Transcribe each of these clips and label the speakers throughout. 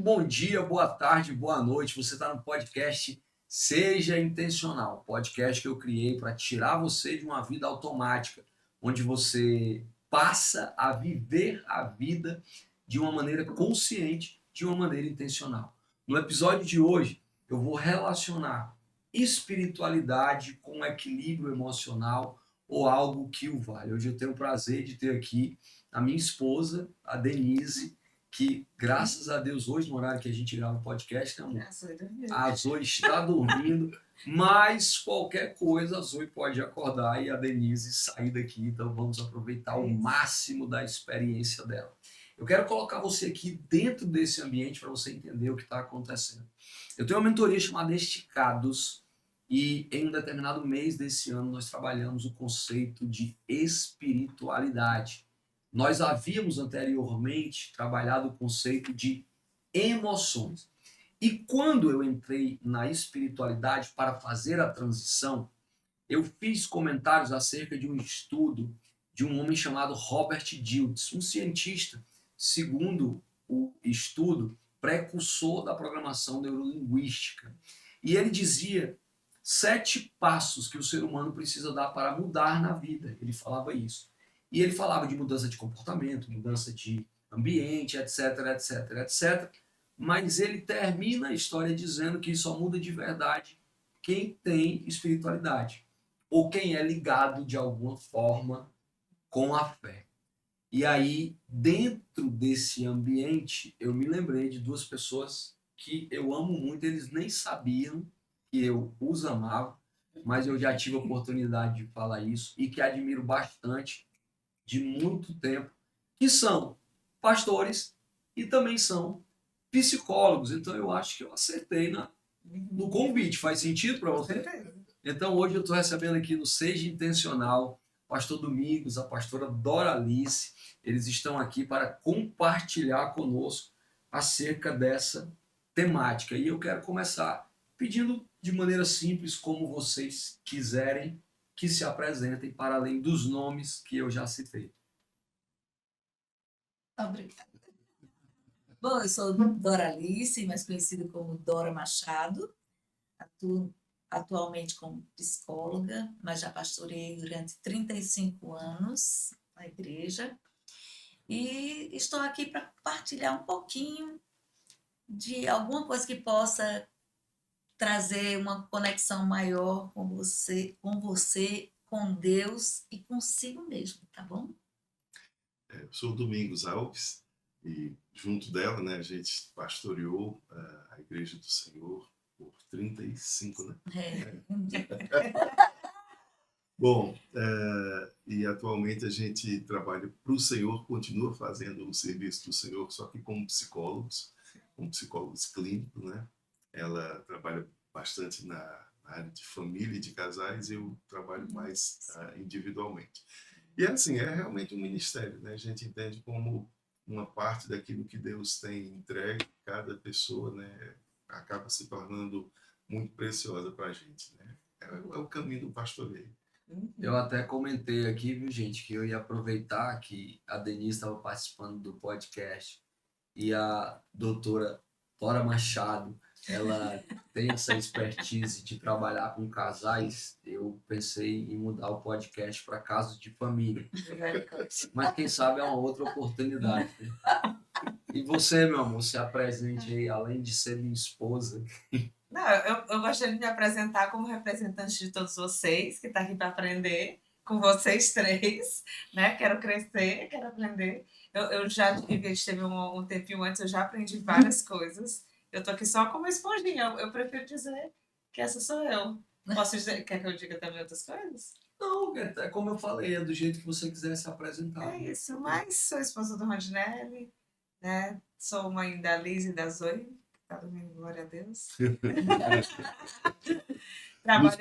Speaker 1: bom dia, boa tarde, boa noite. Você está no podcast Seja Intencional, podcast que eu criei para tirar você de uma vida automática, onde você passa a viver a vida de uma maneira consciente, de uma maneira intencional. No episódio de hoje, eu vou relacionar espiritualidade com equilíbrio emocional ou algo que o vale. Hoje eu tenho o prazer de ter aqui a minha esposa, a Denise, que, graças a Deus, hoje, no horário que a gente grava o podcast, né, amor? A Zoe está dormindo, mas qualquer coisa a Zoe pode acordar e a Denise sair daqui, então vamos aproveitar o máximo da experiência dela. Eu quero colocar você aqui dentro desse ambiente para você entender o que está acontecendo. Eu tenho uma mentoria chamada Esticados e em um determinado mês desse ano nós trabalhamos o conceito de espiritualidade. Nós havíamos anteriormente trabalhado o conceito de emoções. E quando eu entrei na espiritualidade para fazer a transição, eu fiz comentários acerca de um estudo de um homem chamado Robert Dilts, um cientista, segundo o estudo, precursor da programação neurolinguística. E ele dizia 7 passos que o ser humano precisa dar para mudar na vida. Ele falava isso. E ele falava de mudança de comportamento, mudança de ambiente, etc, etc, etc. Mas ele termina a história dizendo que só muda de verdade quem tem espiritualidade ou quem é ligado de alguma forma com a fé. E aí, dentro desse ambiente, eu me lembrei de 2 pessoas que eu amo muito, eles nem sabiam que eu os amava, mas eu já tive a oportunidade de falar isso e que admiro bastante de muito tempo, que são pastores e também são psicólogos. Então eu acho que eu acertei no convite. Faz sentido para você? Então hoje eu estou recebendo aqui no Seja Intencional o pastor Domingos, a pastora Doralice. Eles estão aqui para compartilhar conosco acerca dessa temática. E eu quero começar pedindo de maneira simples, como vocês quiserem, que se apresentem para além dos nomes que eu já citei.
Speaker 2: Obrigada. Bom, eu sou Doralice, mais conhecida como Dora Machado. Atuo atualmente como psicóloga, mas já pastorei durante 35 anos na igreja. E estou aqui para compartilhar um pouquinho de alguma coisa que possa trazer uma conexão maior com você, com Deus e consigo mesmo, tá bom?
Speaker 3: Eu sou Domingos Alves e junto dela, né, a gente pastoreou a Igreja do Senhor por 35, né? Bom, e atualmente a gente trabalha para o Senhor, continua fazendo o serviço do Senhor, só que como psicólogos clínicos, né? Ela trabalha bastante na área de família e de casais, e eu trabalho mais individualmente. E assim, é realmente um ministério, né? A gente entende como uma parte daquilo que Deus tem entregue, cada pessoa, né, acaba se tornando muito preciosa para a gente, né? É o caminho do pastoreio.
Speaker 1: Eu até comentei aqui, viu, gente, que eu ia aproveitar que a Denise estava participando do podcast e a doutora Dora Machado, ela tem essa expertise de trabalhar com casais. Eu pensei em mudar o podcast para casos de família. Mas quem sabe é uma outra oportunidade. Né? E você, meu amor, se apresente aí, além de ser minha esposa.
Speaker 4: Não, eu gostaria de me apresentar como representante de todos vocês, que está aqui para aprender com vocês 3, né? Quero crescer, quero aprender. Eu já teve um tempinho antes, eu já aprendi várias coisas. Eu tô aqui só como esponjinha. Eu prefiro dizer que essa sou eu. Posso dizer, quer que eu diga também outras coisas?
Speaker 1: Não, é como eu falei, é do jeito que você quiser se apresentar.
Speaker 4: É isso, mas sou esposa do Rondinelli, né? Sou mãe da Liz e da Zoe. Tá dormindo, glória a Deus.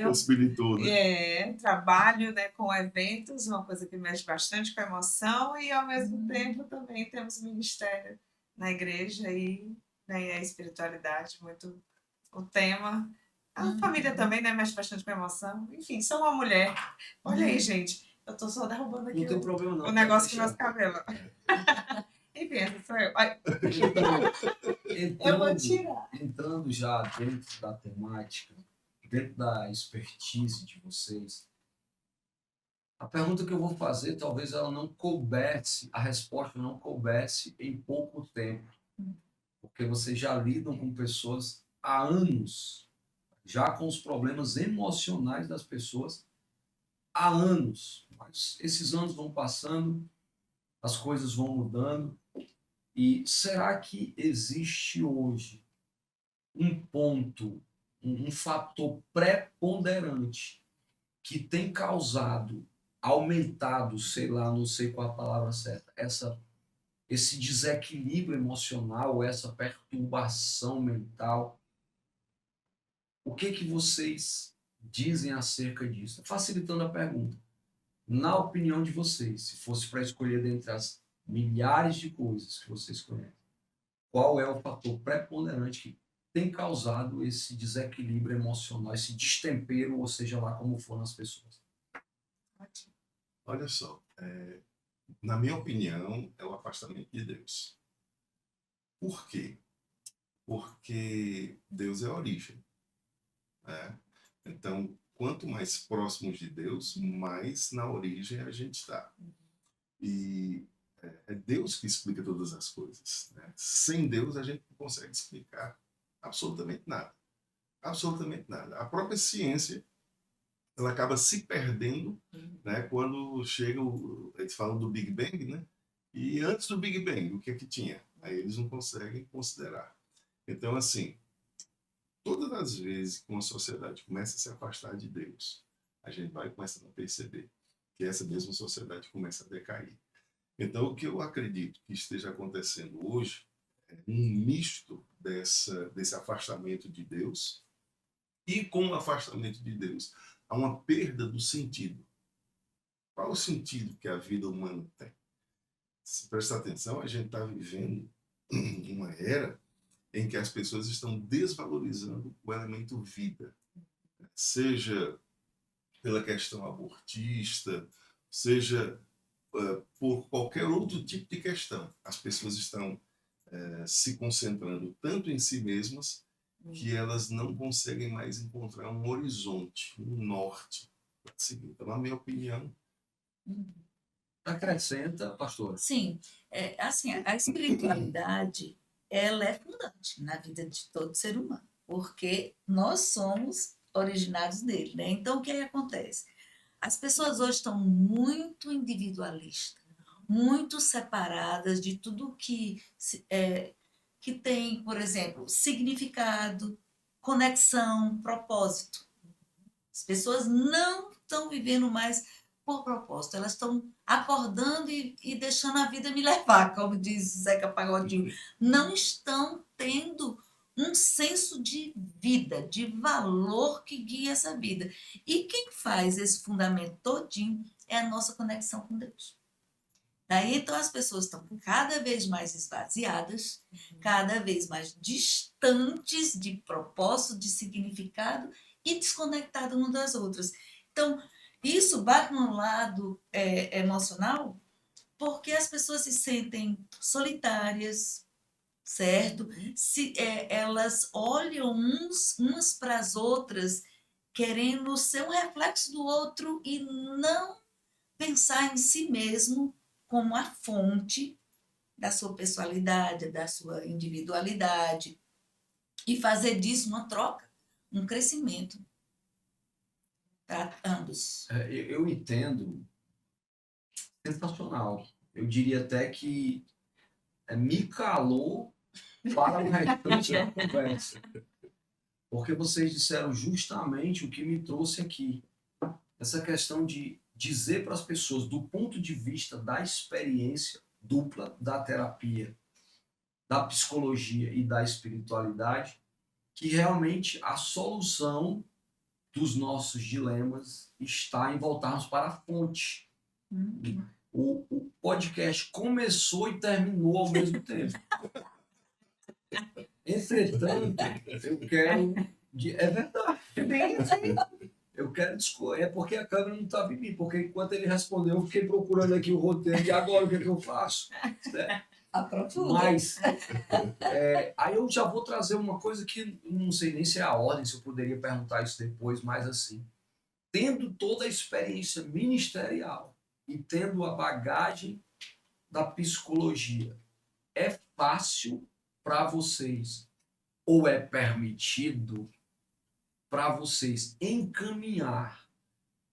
Speaker 3: Possibilitou, né?
Speaker 4: Trabalho, né, com eventos, uma coisa que mexe bastante com a emoção, e ao mesmo tempo também temos ministério na igreja e, né, a espiritualidade, muito o tema. A família também, né, mexe bastante com a emoção. Enfim, sou uma mulher. Olha aí, gente, eu tô só derrubando aqui
Speaker 1: não tem problema, não,
Speaker 4: o negócio com meus cabelos. Enfim, essa sou eu. Ai,
Speaker 1: Então,
Speaker 4: eu vou tirar.
Speaker 1: entrando já dentro da temática, dentro da expertise de vocês, a pergunta que eu vou fazer, talvez ela não coubesse, a resposta não coubesse em pouco tempo, porque vocês já lidam com pessoas há anos, já com os problemas emocionais das pessoas há anos. Mas esses anos vão passando, as coisas vão mudando, e será que existe hoje um ponto, um fator preponderante que tem causado, aumentado, sei lá, não sei qual a palavra certa, esse desequilíbrio emocional, essa perturbação mental? O que que vocês dizem acerca disso? Facilitando a pergunta. Na opinião de vocês, se fosse para escolher dentre as milhares de coisas que vocês conhecem, qual é o fator preponderante que tem causado esse desequilíbrio emocional, esse destempero, ou seja lá como for nas pessoas?
Speaker 3: Olha só, na minha opinião, é o afastamento de Deus. Por quê? Porque Deus é a origem, né? Então, quanto mais próximos de Deus, mais na origem a gente está. E é Deus que explica todas as coisas, né? Sem Deus, a gente não consegue explicar absolutamente nada. Absolutamente nada. A própria ciência, ela acaba se perdendo, né, quando chega eles falam do Big Bang, né? E antes do Big Bang, o que é que tinha? Aí eles não conseguem considerar. Então, assim, todas as vezes que uma sociedade começa a se afastar de Deus, a gente vai começando a perceber que essa mesma sociedade começa a decair. Então, o que eu acredito que esteja acontecendo hoje é um misto desse afastamento de Deus, e com o afastamento de Deus há uma perda do sentido. Qual o sentido que a vida humana tem? Se prestar atenção, a gente está vivendo uma era em que as pessoas estão desvalorizando o elemento vida, seja pela questão abortista, seja por qualquer outro tipo de questão. As pessoas estão se concentrando tanto em si mesmas que elas não conseguem mais encontrar um horizonte, um norte para seguir. Então, na minha opinião...
Speaker 1: Acrescenta, pastora.
Speaker 2: Sim, assim, a espiritualidade, ela é fundante na vida de todo ser humano, porque nós somos originados dele, né? Então, o que aí acontece? As pessoas hoje estão muito individualistas, muito separadas de tudo que tem, por exemplo, significado, conexão, propósito. As pessoas não estão vivendo mais por propósito, elas estão acordando e deixando a vida me levar, como diz Zeca Pagodinho. Não estão tendo um senso de vida, de valor que guia essa vida. E quem faz esse fundamento todinho é a nossa conexão com Deus. Daí, então, as pessoas estão cada vez mais esvaziadas, cada vez mais distantes de propósito, de significado e desconectadas umas das outras. Então, isso bate no lado emocional, porque as pessoas se sentem solitárias, certo? Elas olham umas para as outras, querendo ser um reflexo do outro e não pensar em si mesmo como a fonte da sua personalidade, da sua individualidade, e fazer disso uma troca, um crescimento para ambos.
Speaker 1: Eu entendo, sensacional. Eu diria até que me calou para o restante da conversa. Porque vocês disseram justamente o que me trouxe aqui. Essa questão de dizer para as pessoas, do ponto de vista da experiência dupla da terapia, da psicologia e da espiritualidade, que realmente a solução dos nossos dilemas está em voltarmos para a fonte. O podcast começou e terminou ao mesmo tempo. Entretanto, eu quero... É verdade. Eu quero discorrer, é porque a câmera não estava em mim, porque enquanto ele respondeu, eu fiquei procurando aqui o roteiro, e agora o que é que eu faço?
Speaker 2: Aprofunda.
Speaker 1: Mas aí eu já vou trazer uma coisa que não sei nem se é a ordem, se eu poderia perguntar isso depois, mas assim, tendo toda a experiência ministerial e tendo a bagagem da psicologia, é fácil para vocês ou é permitido para vocês encaminhar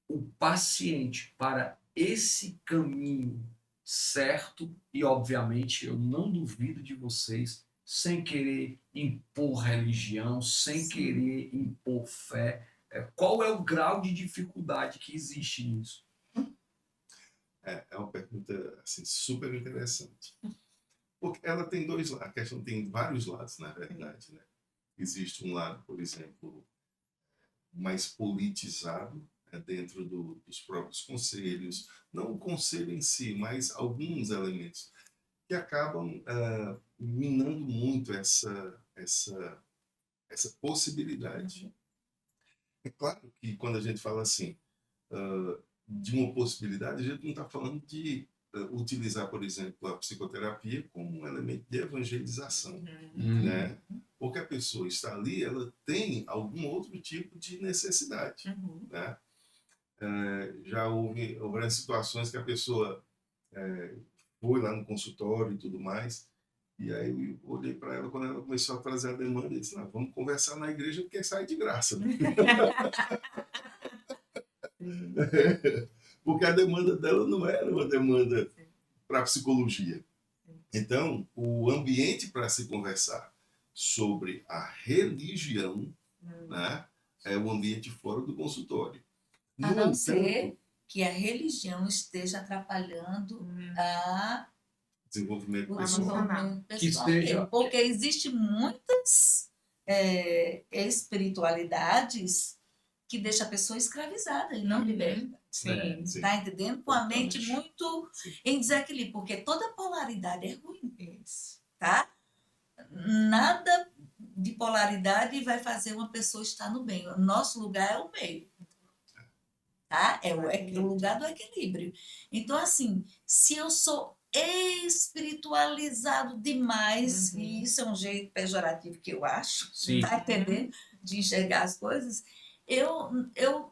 Speaker 1: o paciente para esse caminho certo? E obviamente eu não duvido de vocês, sem querer impor religião, sem querer impor fé, qual é o grau de dificuldade que existe nisso?
Speaker 3: É uma pergunta assim, super interessante. Porque ela tem dois lados, a questão tem vários lados, na verdade. Né? Existe um lado, por exemplo, mais politizado, né, dentro dos próprios conselhos, não o conselho em si, mas alguns elementos que acabam minando muito essa possibilidade. É claro que quando a gente fala assim, de uma possibilidade, a gente não está falando de utilizar, por exemplo, a psicoterapia como um elemento de evangelização, né? Porque a pessoa está ali, ela tem algum outro tipo de necessidade, né? Já houve situações que a pessoa foi lá no consultório e tudo mais, e aí eu olhei para ela quando ela começou a trazer a demanda e disse, vamos conversar na igreja porque sai de graça, né? Porque a demanda dela não era uma demanda para psicologia. Então, o ambiente para se conversar sobre a religião, né, é o ambiente fora do consultório.
Speaker 2: A não ser que a religião esteja atrapalhando a
Speaker 3: desenvolvimento
Speaker 2: o
Speaker 3: pessoal.
Speaker 2: desenvolvimento
Speaker 1: Que
Speaker 2: pessoal.
Speaker 1: seja-
Speaker 2: Porque existem muitas espiritualidades que deixam a pessoa escravizada e não liberta.
Speaker 4: Sim.
Speaker 3: Sim.
Speaker 2: Tá entendendo? Com a mente
Speaker 3: Totalmente.
Speaker 2: muito
Speaker 3: Sim.
Speaker 2: em desequilíbrio, porque toda polaridade é ruim, tá? Nada de polaridade vai fazer uma pessoa estar no bem. O nosso lugar é o meio, tá? É o lugar do equilíbrio. Então, assim, se eu sou espiritualizado demais, e isso é um jeito pejorativo que eu acho,
Speaker 1: Sim.
Speaker 2: tá entendendo? De enxergar as coisas, eu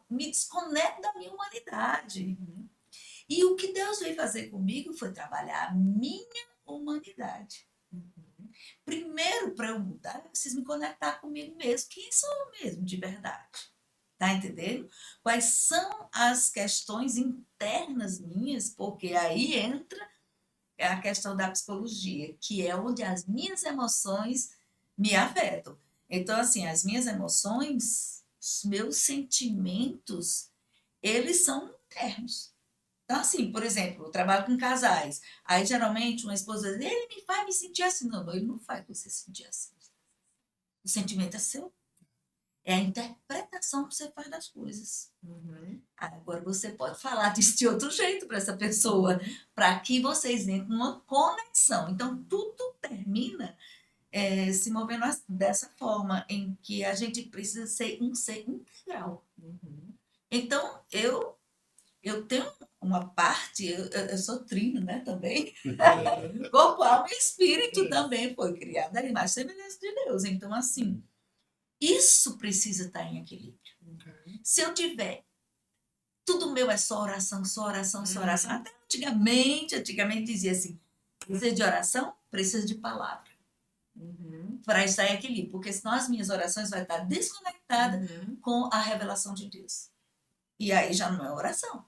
Speaker 2: me desconecto da minha humanidade. E o que Deus veio fazer comigo foi trabalhar a minha humanidade. Primeiro, para eu mudar, eu preciso me conectar comigo mesmo. Quem sou eu mesmo, de verdade? Tá entendendo? Quais são as questões internas minhas? Porque aí entra a questão da psicologia, que é onde as minhas emoções me afetam. Então, assim, as minhas emoções, os meus sentimentos, eles são internos. Então, assim, por exemplo, eu trabalho com casais. Aí, geralmente, uma esposa diz, ele me faz me sentir assim. Não, ele não faz você se sentir assim. O sentimento é seu. É a interpretação que você faz das coisas. Agora, você pode falar disso de outro jeito para essa pessoa, para que vocês entrem numa conexão. Então, tudo termina se movendo dessa forma, em que a gente precisa ser um ser integral. Então, eu tenho uma parte, eu sou trino, né, também. Corpo, alma e espírito também foi criado à imagem e semelhança de Deus. Então, assim, isso precisa estar em equilíbrio. Se eu tiver, tudo meu é só oração, só oração, só oração. Até antigamente dizia assim, precisa de oração, precisa de palavra. Para estar em equilíbrio, porque senão as minhas orações vão estar desconectadas com a revelação de Deus. E aí já não é oração.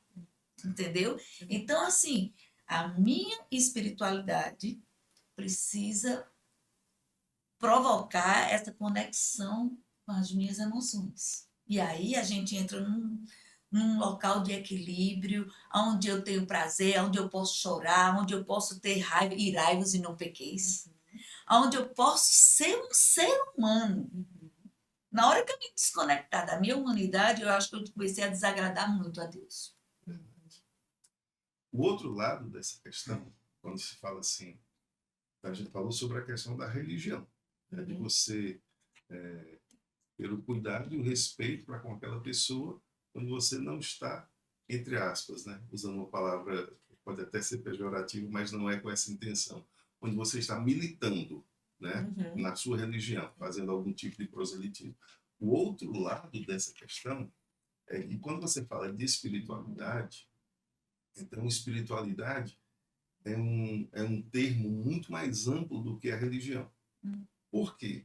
Speaker 2: Entendeu? Então, assim, a minha espiritualidade precisa provocar essa conexão com as minhas emoções. E aí a gente entra num local de equilíbrio, onde eu tenho prazer, onde eu posso chorar, onde eu posso ter raiva, iraivos e não pequeis, onde eu posso ser um ser humano. Na hora que eu me desconectar da minha humanidade, eu acho que eu comecei a desagradar muito a Deus.
Speaker 3: O outro lado dessa questão, quando se fala assim, a gente falou sobre a questão da religião, né, de você ter o cuidado e o respeito para com aquela pessoa quando você não está, entre aspas, né, usando uma palavra que pode até ser pejorativa, mas não é com essa intenção, onde você está militando, né,
Speaker 4: Uhum.
Speaker 3: na sua religião, fazendo algum tipo de proselitismo. O outro lado dessa questão é que quando você fala de espiritualidade, então espiritualidade é um termo muito mais amplo do que a religião. Por quê?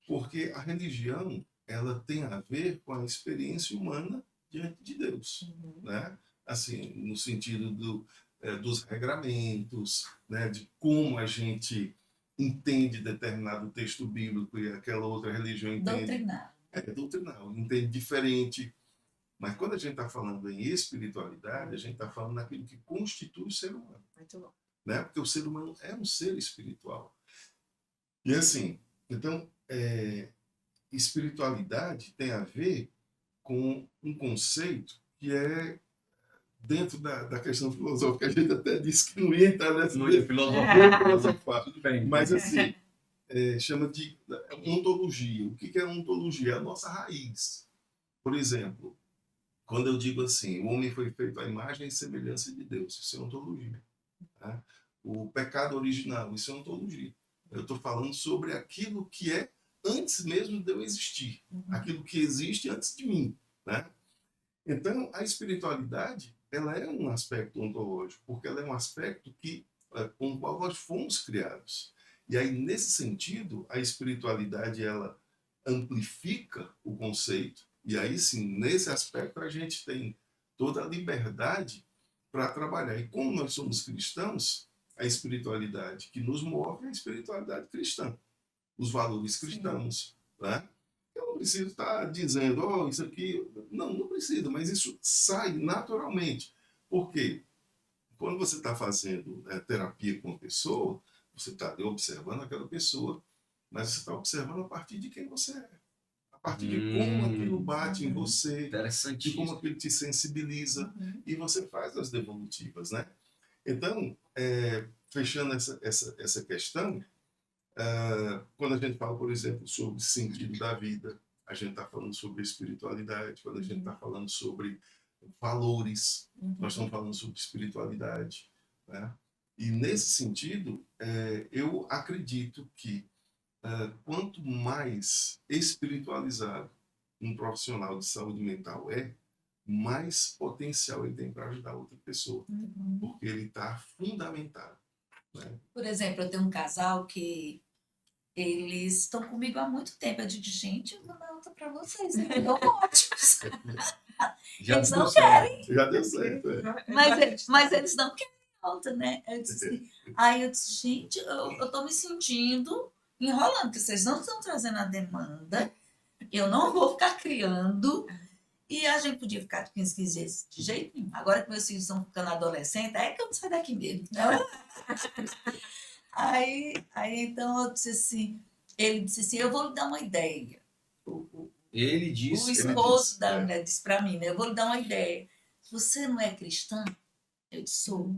Speaker 3: Porque a religião ela tem a ver com a experiência humana diante de Deus,
Speaker 4: Uhum.
Speaker 3: né? Assim, no sentido dos regramentos, né? De como a gente entende determinado texto bíblico e aquela outra religião entende.
Speaker 2: Doutrinar.
Speaker 3: É doutrinal, entende diferente. Mas quando a gente está falando em espiritualidade, a gente está falando naquilo que constitui o ser humano,
Speaker 4: Muito bom.
Speaker 3: né? Porque o ser humano é um ser espiritual. E assim, então, espiritualidade tem a ver com um conceito que é dentro da questão filosófica. A gente até disse que não ia entrar nessa
Speaker 1: Não ia filosofar.
Speaker 3: filosofar,
Speaker 1: Bem,
Speaker 3: mas assim, chama de ontologia. O que é ontologia? É a nossa raiz. Por exemplo, quando eu digo assim, o homem foi feito à imagem e semelhança de Deus, isso é ontologia. Tá? O pecado original, isso é ontologia. Eu estou falando sobre aquilo que é antes mesmo de eu existir, aquilo que existe antes de mim, né? Então, a espiritualidade, ela é um aspecto ontológico, porque ela é um aspecto com o qual nós fomos criados. E aí, nesse sentido, a espiritualidade, ela amplifica o conceito, e aí sim, nesse aspecto, a gente tem toda a liberdade para trabalhar. E como nós somos cristãos, a espiritualidade que nos move é a espiritualidade cristã, os valores cristãos, né? Eu não preciso estar dizendo, oh, isso aqui... Não precisa, mas isso sai naturalmente. Por quê? Quando você está fazendo terapia com uma pessoa, você está observando aquela pessoa, mas você está observando a partir de quem você é. A partir de como aquilo bate em você, de
Speaker 1: Interessantíssimo.
Speaker 3: como aquilo te sensibiliza, e você faz as devolutivas, né? Então, fechando essa questão, quando a gente fala, por exemplo, sobre sentido da vida, a gente está falando sobre espiritualidade. Quando a gente está falando sobre valores, nós estamos falando sobre espiritualidade, né? E nesse sentido, eu acredito que quanto mais espiritualizado um profissional de saúde mental mais potencial ele tem para ajudar outra pessoa, porque ele está fundamentado, né?
Speaker 2: Por exemplo, eu tenho um casal que eles estão comigo há muito tempo. Eu digo, gente, eu vou dar alta para vocês, eles são ótimos.
Speaker 1: Já
Speaker 2: Eles
Speaker 1: deu
Speaker 2: não
Speaker 1: certo.
Speaker 3: Já deu certo.
Speaker 2: Mas eles não querem alta, né? Eu disse assim, aí eu disse, gente, eu tô me sentindo enrolando, porque vocês não estão trazendo a demanda, eu não vou ficar criando, e a gente podia ficar 15 dias de jeito nenhum. Agora que meus filhos estão ficando adolescentes, é que eu não saio daqui mesmo. Né? Aí então eu disse assim, ele disse assim, eu vou lhe dar uma ideia.
Speaker 1: Ele
Speaker 2: O
Speaker 1: disse.
Speaker 2: esposo da mulher disse para mim, né? Eu vou lhe dar uma ideia. Você não é cristã? Eu disse, sou.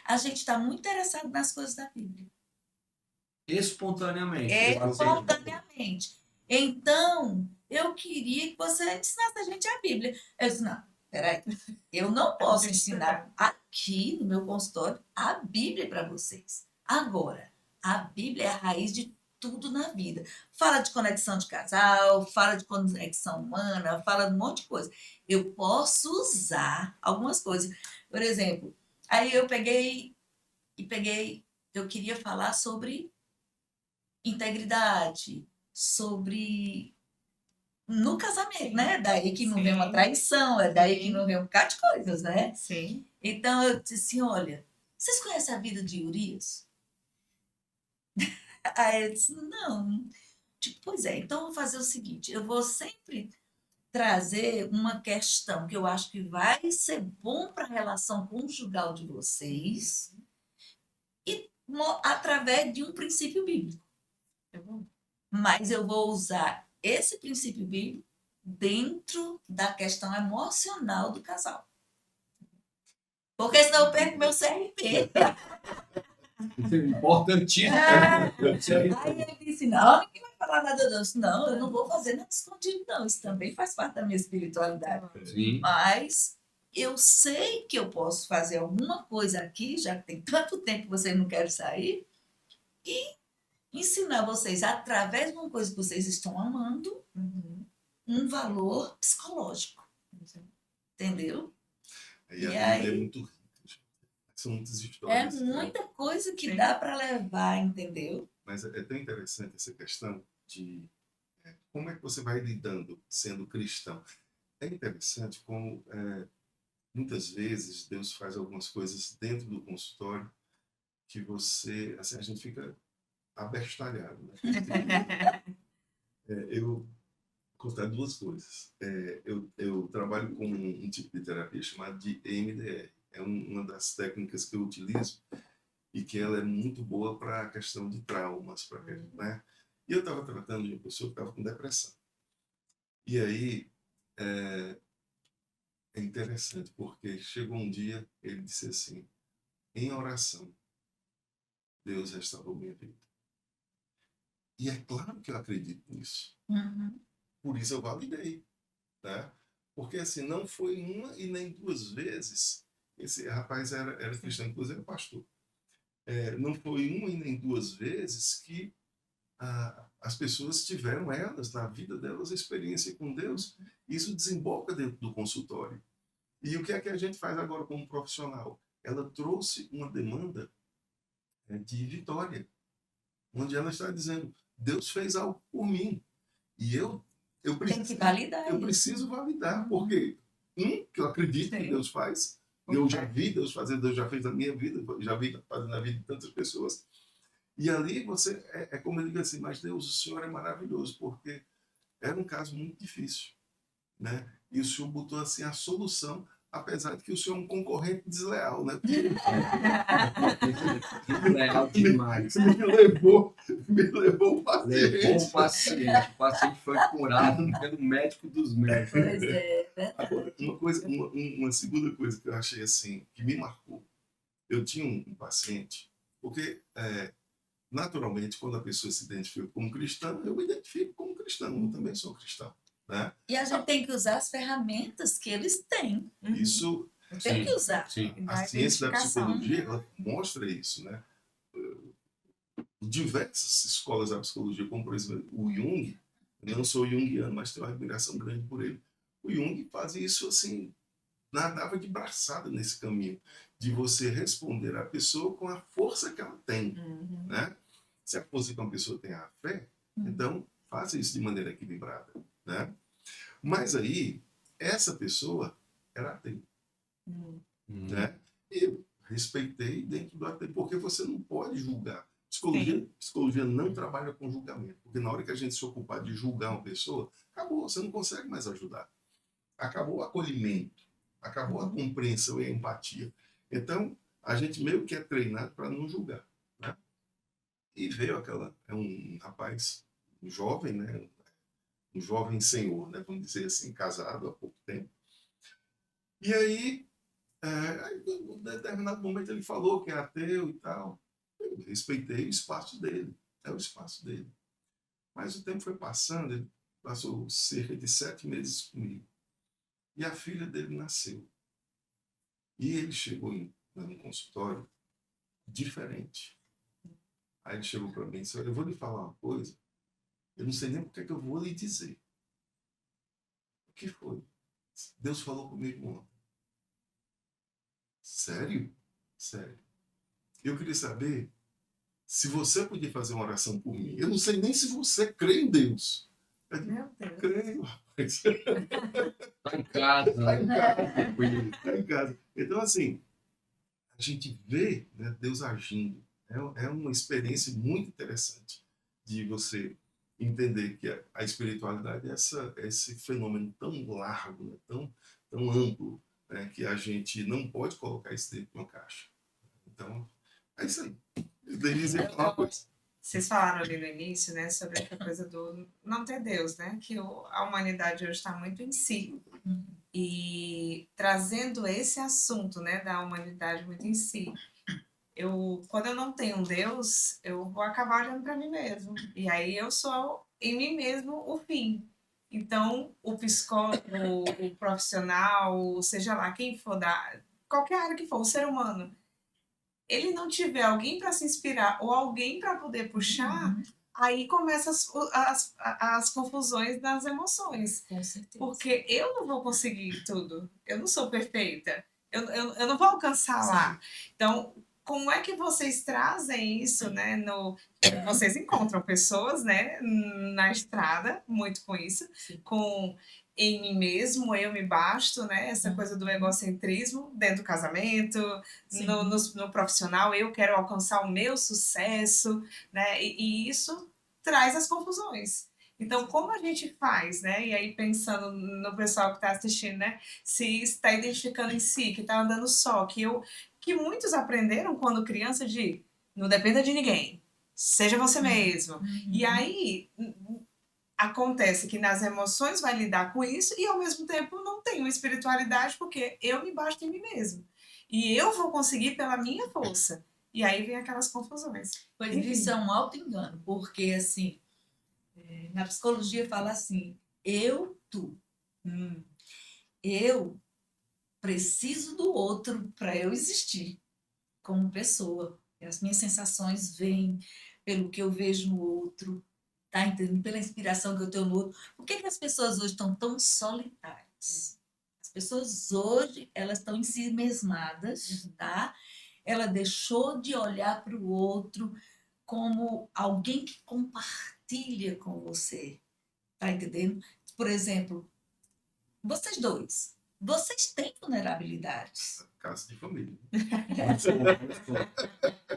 Speaker 2: A gente está muito interessado nas coisas da Bíblia.
Speaker 1: Espontaneamente.
Speaker 2: Espontaneamente. Então, eu queria que você ensinasse a gente a Bíblia. Eu disse, não, peraí, eu não posso ensinar aqui no meu consultório a Bíblia para vocês. Agora, a Bíblia é a raiz de tudo na vida. Fala de conexão de casal, fala de conexão humana, fala de um monte de coisa. Eu posso usar algumas coisas. Por exemplo, aí eu peguei, eu queria falar sobre integridade, sobre no casamento, né? Daí que não vem uma traição, é daí que não vem um bocado de coisas, né?
Speaker 4: Sim.
Speaker 2: Então eu disse assim, olha, vocês conhecem a vida de Urias? Aí eu disse, não. Tipo, pois é, então eu vou fazer o seguinte, eu vou sempre trazer uma questão que eu acho que vai ser bom para a relação conjugal de vocês e através de um princípio bíblico. Mas eu vou usar esse princípio bíblico dentro da questão emocional do casal. Porque senão eu perco meu CRP.
Speaker 1: Importantíssimo.
Speaker 2: Aí ele disse, não, ninguém vai falar nada disso. Não, eu não vou fazer nada escondido, não. Isso também faz parte da minha espiritualidade.
Speaker 1: Sim.
Speaker 2: Mas eu sei que eu posso fazer alguma coisa aqui, já que tem tanto tempo que vocês não querem sair, e ensinar vocês, através de uma coisa que vocês estão amando, um valor psicológico. Entendeu?
Speaker 3: E
Speaker 2: E
Speaker 3: a Bíblia é
Speaker 2: aí,
Speaker 3: muito rica, gente. São muitas
Speaker 2: é
Speaker 3: histórias, né?
Speaker 2: muita coisa que
Speaker 4: Sim.
Speaker 2: dá para levar, entendeu?
Speaker 3: Mas é tão interessante essa questão de como é que você vai lidando sendo cristão. É interessante como muitas vezes Deus faz algumas coisas dentro do consultório que você, assim, a gente fica abestalhado, né? Eu vou contar duas coisas. Eu trabalho com um tipo de terapia chamado de EMDR. É uma das técnicas que eu utilizo e que ela é muito boa para a questão de traumas, né? E eu estava tratando de uma pessoa que estava com depressão. E aí é interessante porque chegou um dia ele disse assim: em oração Deus restaurou minha vida. E é claro que eu acredito nisso. Por isso eu validei, né? Porque assim, não foi uma e nem duas vezes. Esse rapaz era cristão, inclusive era pastor. Não foi uma e nem duas vezes que as pessoas tiveram, elas, na vida delas, a experiência com Deus. Isso desemboca dentro do consultório. E o que é que a gente faz agora como profissional? Ela trouxe uma demanda de vitória, onde ela está dizendo: Deus fez algo por mim. E eu
Speaker 2: Tem que validar
Speaker 3: eu
Speaker 2: isso.
Speaker 3: preciso validar, porque, que eu acredito que
Speaker 4: Sim.
Speaker 3: Deus faz, eu já vi Deus fazer, Deus já fez na minha vida, já vi fazer na vida de tantas pessoas. E ali você, como eu digo assim: mas Deus, o Senhor é maravilhoso, porque era um caso muito difícil, né? E o Senhor botou assim a solução, apesar de que o Senhor é um concorrente desleal, né?
Speaker 1: Legal demais.
Speaker 3: Me levou o paciente.
Speaker 1: Levou o paciente. O paciente foi curado pelo médico dos médicos.
Speaker 2: Pois é.
Speaker 3: Agora, uma segunda coisa que eu achei assim, que me marcou. Eu tinha um paciente, porque naturalmente, quando a pessoa se identifica como cristã, eu me identifico como cristão, eu também sou cristão, né?
Speaker 2: E a gente tem que usar as ferramentas que eles têm.
Speaker 3: Isso,
Speaker 2: Tem que usar.
Speaker 1: Sim.
Speaker 3: a ciência da
Speaker 4: identificação.
Speaker 3: psicologia, ela mostra isso, né? Diversas escolas da psicologia, como por exemplo o Jung, eu não sou junguiano, mas tenho uma admiração grande por ele. O Jung fazia isso assim, nadava de braçada nesse caminho, de você responder à pessoa com a força que ela tem, né? Se é possível que uma pessoa tenha a fé, então faça isso de maneira equilibrada, né? Mas aí, essa pessoa era ateu, né? Eu respeitei dentro do ateu, porque você não pode julgar. Psicologia não trabalha com julgamento, porque na hora que a gente se ocupar de julgar uma pessoa, acabou, você não consegue mais ajudar. Acabou o acolhimento, acabou a compreensão e a empatia. Então, a gente meio que é treinado para não julgar, né? E veio um rapaz, um jovem, né? Um jovem senhor, né? Vamos dizer assim, casado há pouco tempo. E aí, em um determinado momento ele falou que é ateu e tal. Eu respeitei o espaço dele, é o espaço dele. Mas o tempo foi passando, ele passou cerca de 7 meses comigo. E a filha dele nasceu. E ele chegou no consultório diferente. Aí ele chegou para mim e disse: olha, eu vou lhe falar uma coisa, eu não sei nem porque que eu vou lhe dizer. O que foi? Deus falou comigo ontem. Sério? Sério. Eu queria saber se você podia fazer uma oração por mim. Eu não sei nem se você crê em Deus. Eu digo:
Speaker 4: Meu Deus.
Speaker 3: creio, rapaz.
Speaker 1: Tá em casa.
Speaker 3: Tá em casa. Tá em casa. Então, assim, a gente vê, né, Deus agindo. É uma experiência muito interessante de você entender que a espiritualidade é esse fenômeno tão largo, né, tão amplo, né, que a gente não pode colocar isso dentro de uma caixa. Então, é isso aí. Denise ia falar uma coisa.
Speaker 4: Vocês falaram ali no início, né, sobre essa coisa do não ter Deus, né? Que a humanidade hoje está muito em si. E trazendo esse assunto, né, da humanidade muito em si. Quando eu não tenho um Deus, eu vou acabar olhando para mim mesmo. E aí eu sou em mim mesmo o fim. Então, o psicólogo, o profissional, seja lá quem for qualquer área que for, o ser humano, ele não tiver alguém para se inspirar ou alguém para poder puxar, aí começam as confusões das emoções.
Speaker 2: Com certeza.
Speaker 4: Porque eu não vou conseguir tudo. Eu não sou perfeita. Eu não vou alcançar lá. Então, como é que vocês trazem isso, né? Vocês encontram pessoas, né, na estrada, muito com isso,
Speaker 2: Sim.
Speaker 4: com em mim mesmo, eu me basto, né? Essa coisa do egocentrismo dentro do casamento,
Speaker 2: Sim.
Speaker 4: no profissional, eu quero alcançar o meu sucesso, né? E isso traz as confusões. Então, como a gente faz, né? E aí, pensando no pessoal que está assistindo, né? Se está identificando em si, que está andando só, que muitos aprenderam quando criança de não dependa de ninguém, seja você mesmo. E aí, acontece que nas emoções vai lidar com isso e, ao mesmo tempo, não tem uma espiritualidade porque eu me basto em mim mesmo. E eu vou conseguir pela minha força. E aí vem aquelas confusões.
Speaker 2: Pois
Speaker 4: Enfim.
Speaker 2: isso é um auto-engano, porque assim, na psicologia fala assim, eu, tu. Eu preciso do outro para eu existir como pessoa. As minhas sensações vêm pelo que eu vejo no outro, tá entendendo? Pela inspiração que eu tenho no outro. Por que as pessoas hoje estão tão solitárias? As pessoas hoje, elas estão em si mesmadas, tá? Ela deixou de olhar para o outro como alguém que compartilha com você, tá entendendo? Por exemplo, vocês dois, vocês têm vulnerabilidades.
Speaker 3: Caso de família.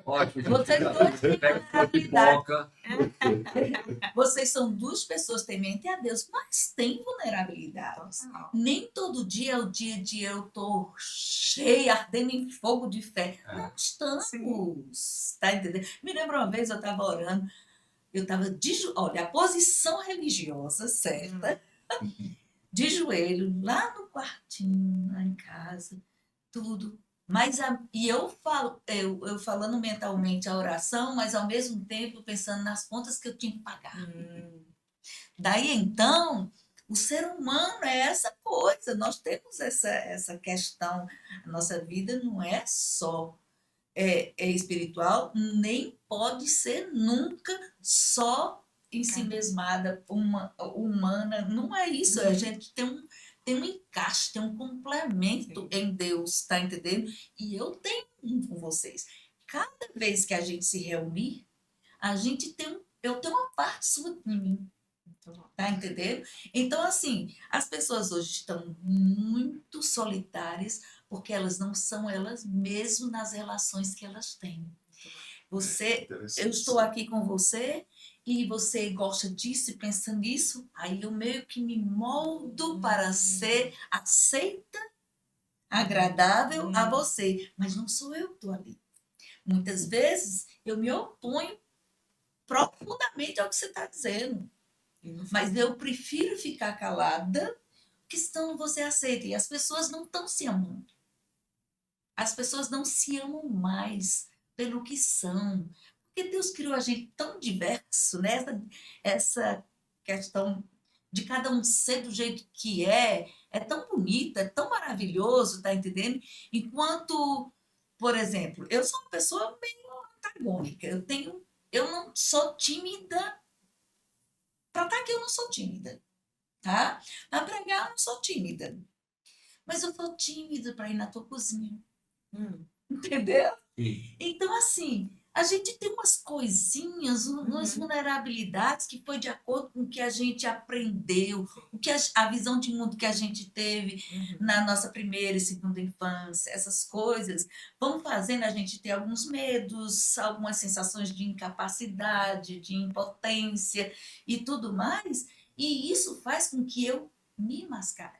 Speaker 1: Ótimo.
Speaker 2: Vocês dois têm
Speaker 1: Pega uma
Speaker 2: vulnerabilidade.
Speaker 1: pipoca.
Speaker 2: Vocês são duas pessoas tementes a Deus, mas têm vulnerabilidades. Nem todo dia é o dia de eu tô cheia, ardendo em fogo de fé. Não estamos, tá entendendo? Me lembro uma vez, eu estava orando, eu estava olha, a posição religiosa certa, de joelho, lá no quartinho, lá em casa, tudo. Mas e eu falando mentalmente a oração, mas ao mesmo tempo pensando nas contas que eu tinha que pagar. Daí então, o ser humano é essa coisa, nós temos essa questão, a nossa vida não é só espiritual, nem pode ser nunca só em si mesmada, humana, não é isso, a gente tem um encaixe, tem um complemento em Deus, tá entendendo? E eu tenho um com vocês. Cada vez que a gente se reunir, eu tenho uma parte sua de mim. Tá entendendo? Então, assim, as pessoas hoje estão muito solitárias porque elas não são elas mesmas nas relações que elas têm. Eu estou aqui com você e você gosta disso e pensa nisso, aí eu meio que me moldo para ser aceita, agradável a você, mas não sou eu que estou ali. Muitas vezes eu me oponho profundamente ao que você está dizendo. Mas eu prefiro ficar calada, porque senão você aceita. E as pessoas não estão se amando. As pessoas não se amam mais pelo que são. Porque Deus criou a gente tão diverso, né? Essa questão de cada um ser do jeito que é tão bonita, é tão maravilhoso, tá entendendo? Enquanto, por exemplo, eu sou uma pessoa meio antagônica. Eu não sou tímida. Para estar aqui eu não sou tímida, tá? Para pregar eu não sou tímida. Mas eu sou tímida para ir na tua cozinha. Entendeu?
Speaker 1: Sim.
Speaker 2: Então, assim, a gente tem umas coisinhas, umas vulnerabilidades que foi de acordo com o que a gente aprendeu, a visão de mundo que a gente teve na nossa primeira e segunda infância, essas coisas vão fazendo a gente ter alguns medos, algumas sensações de incapacidade, de impotência e tudo mais, e isso faz com que eu me mascare.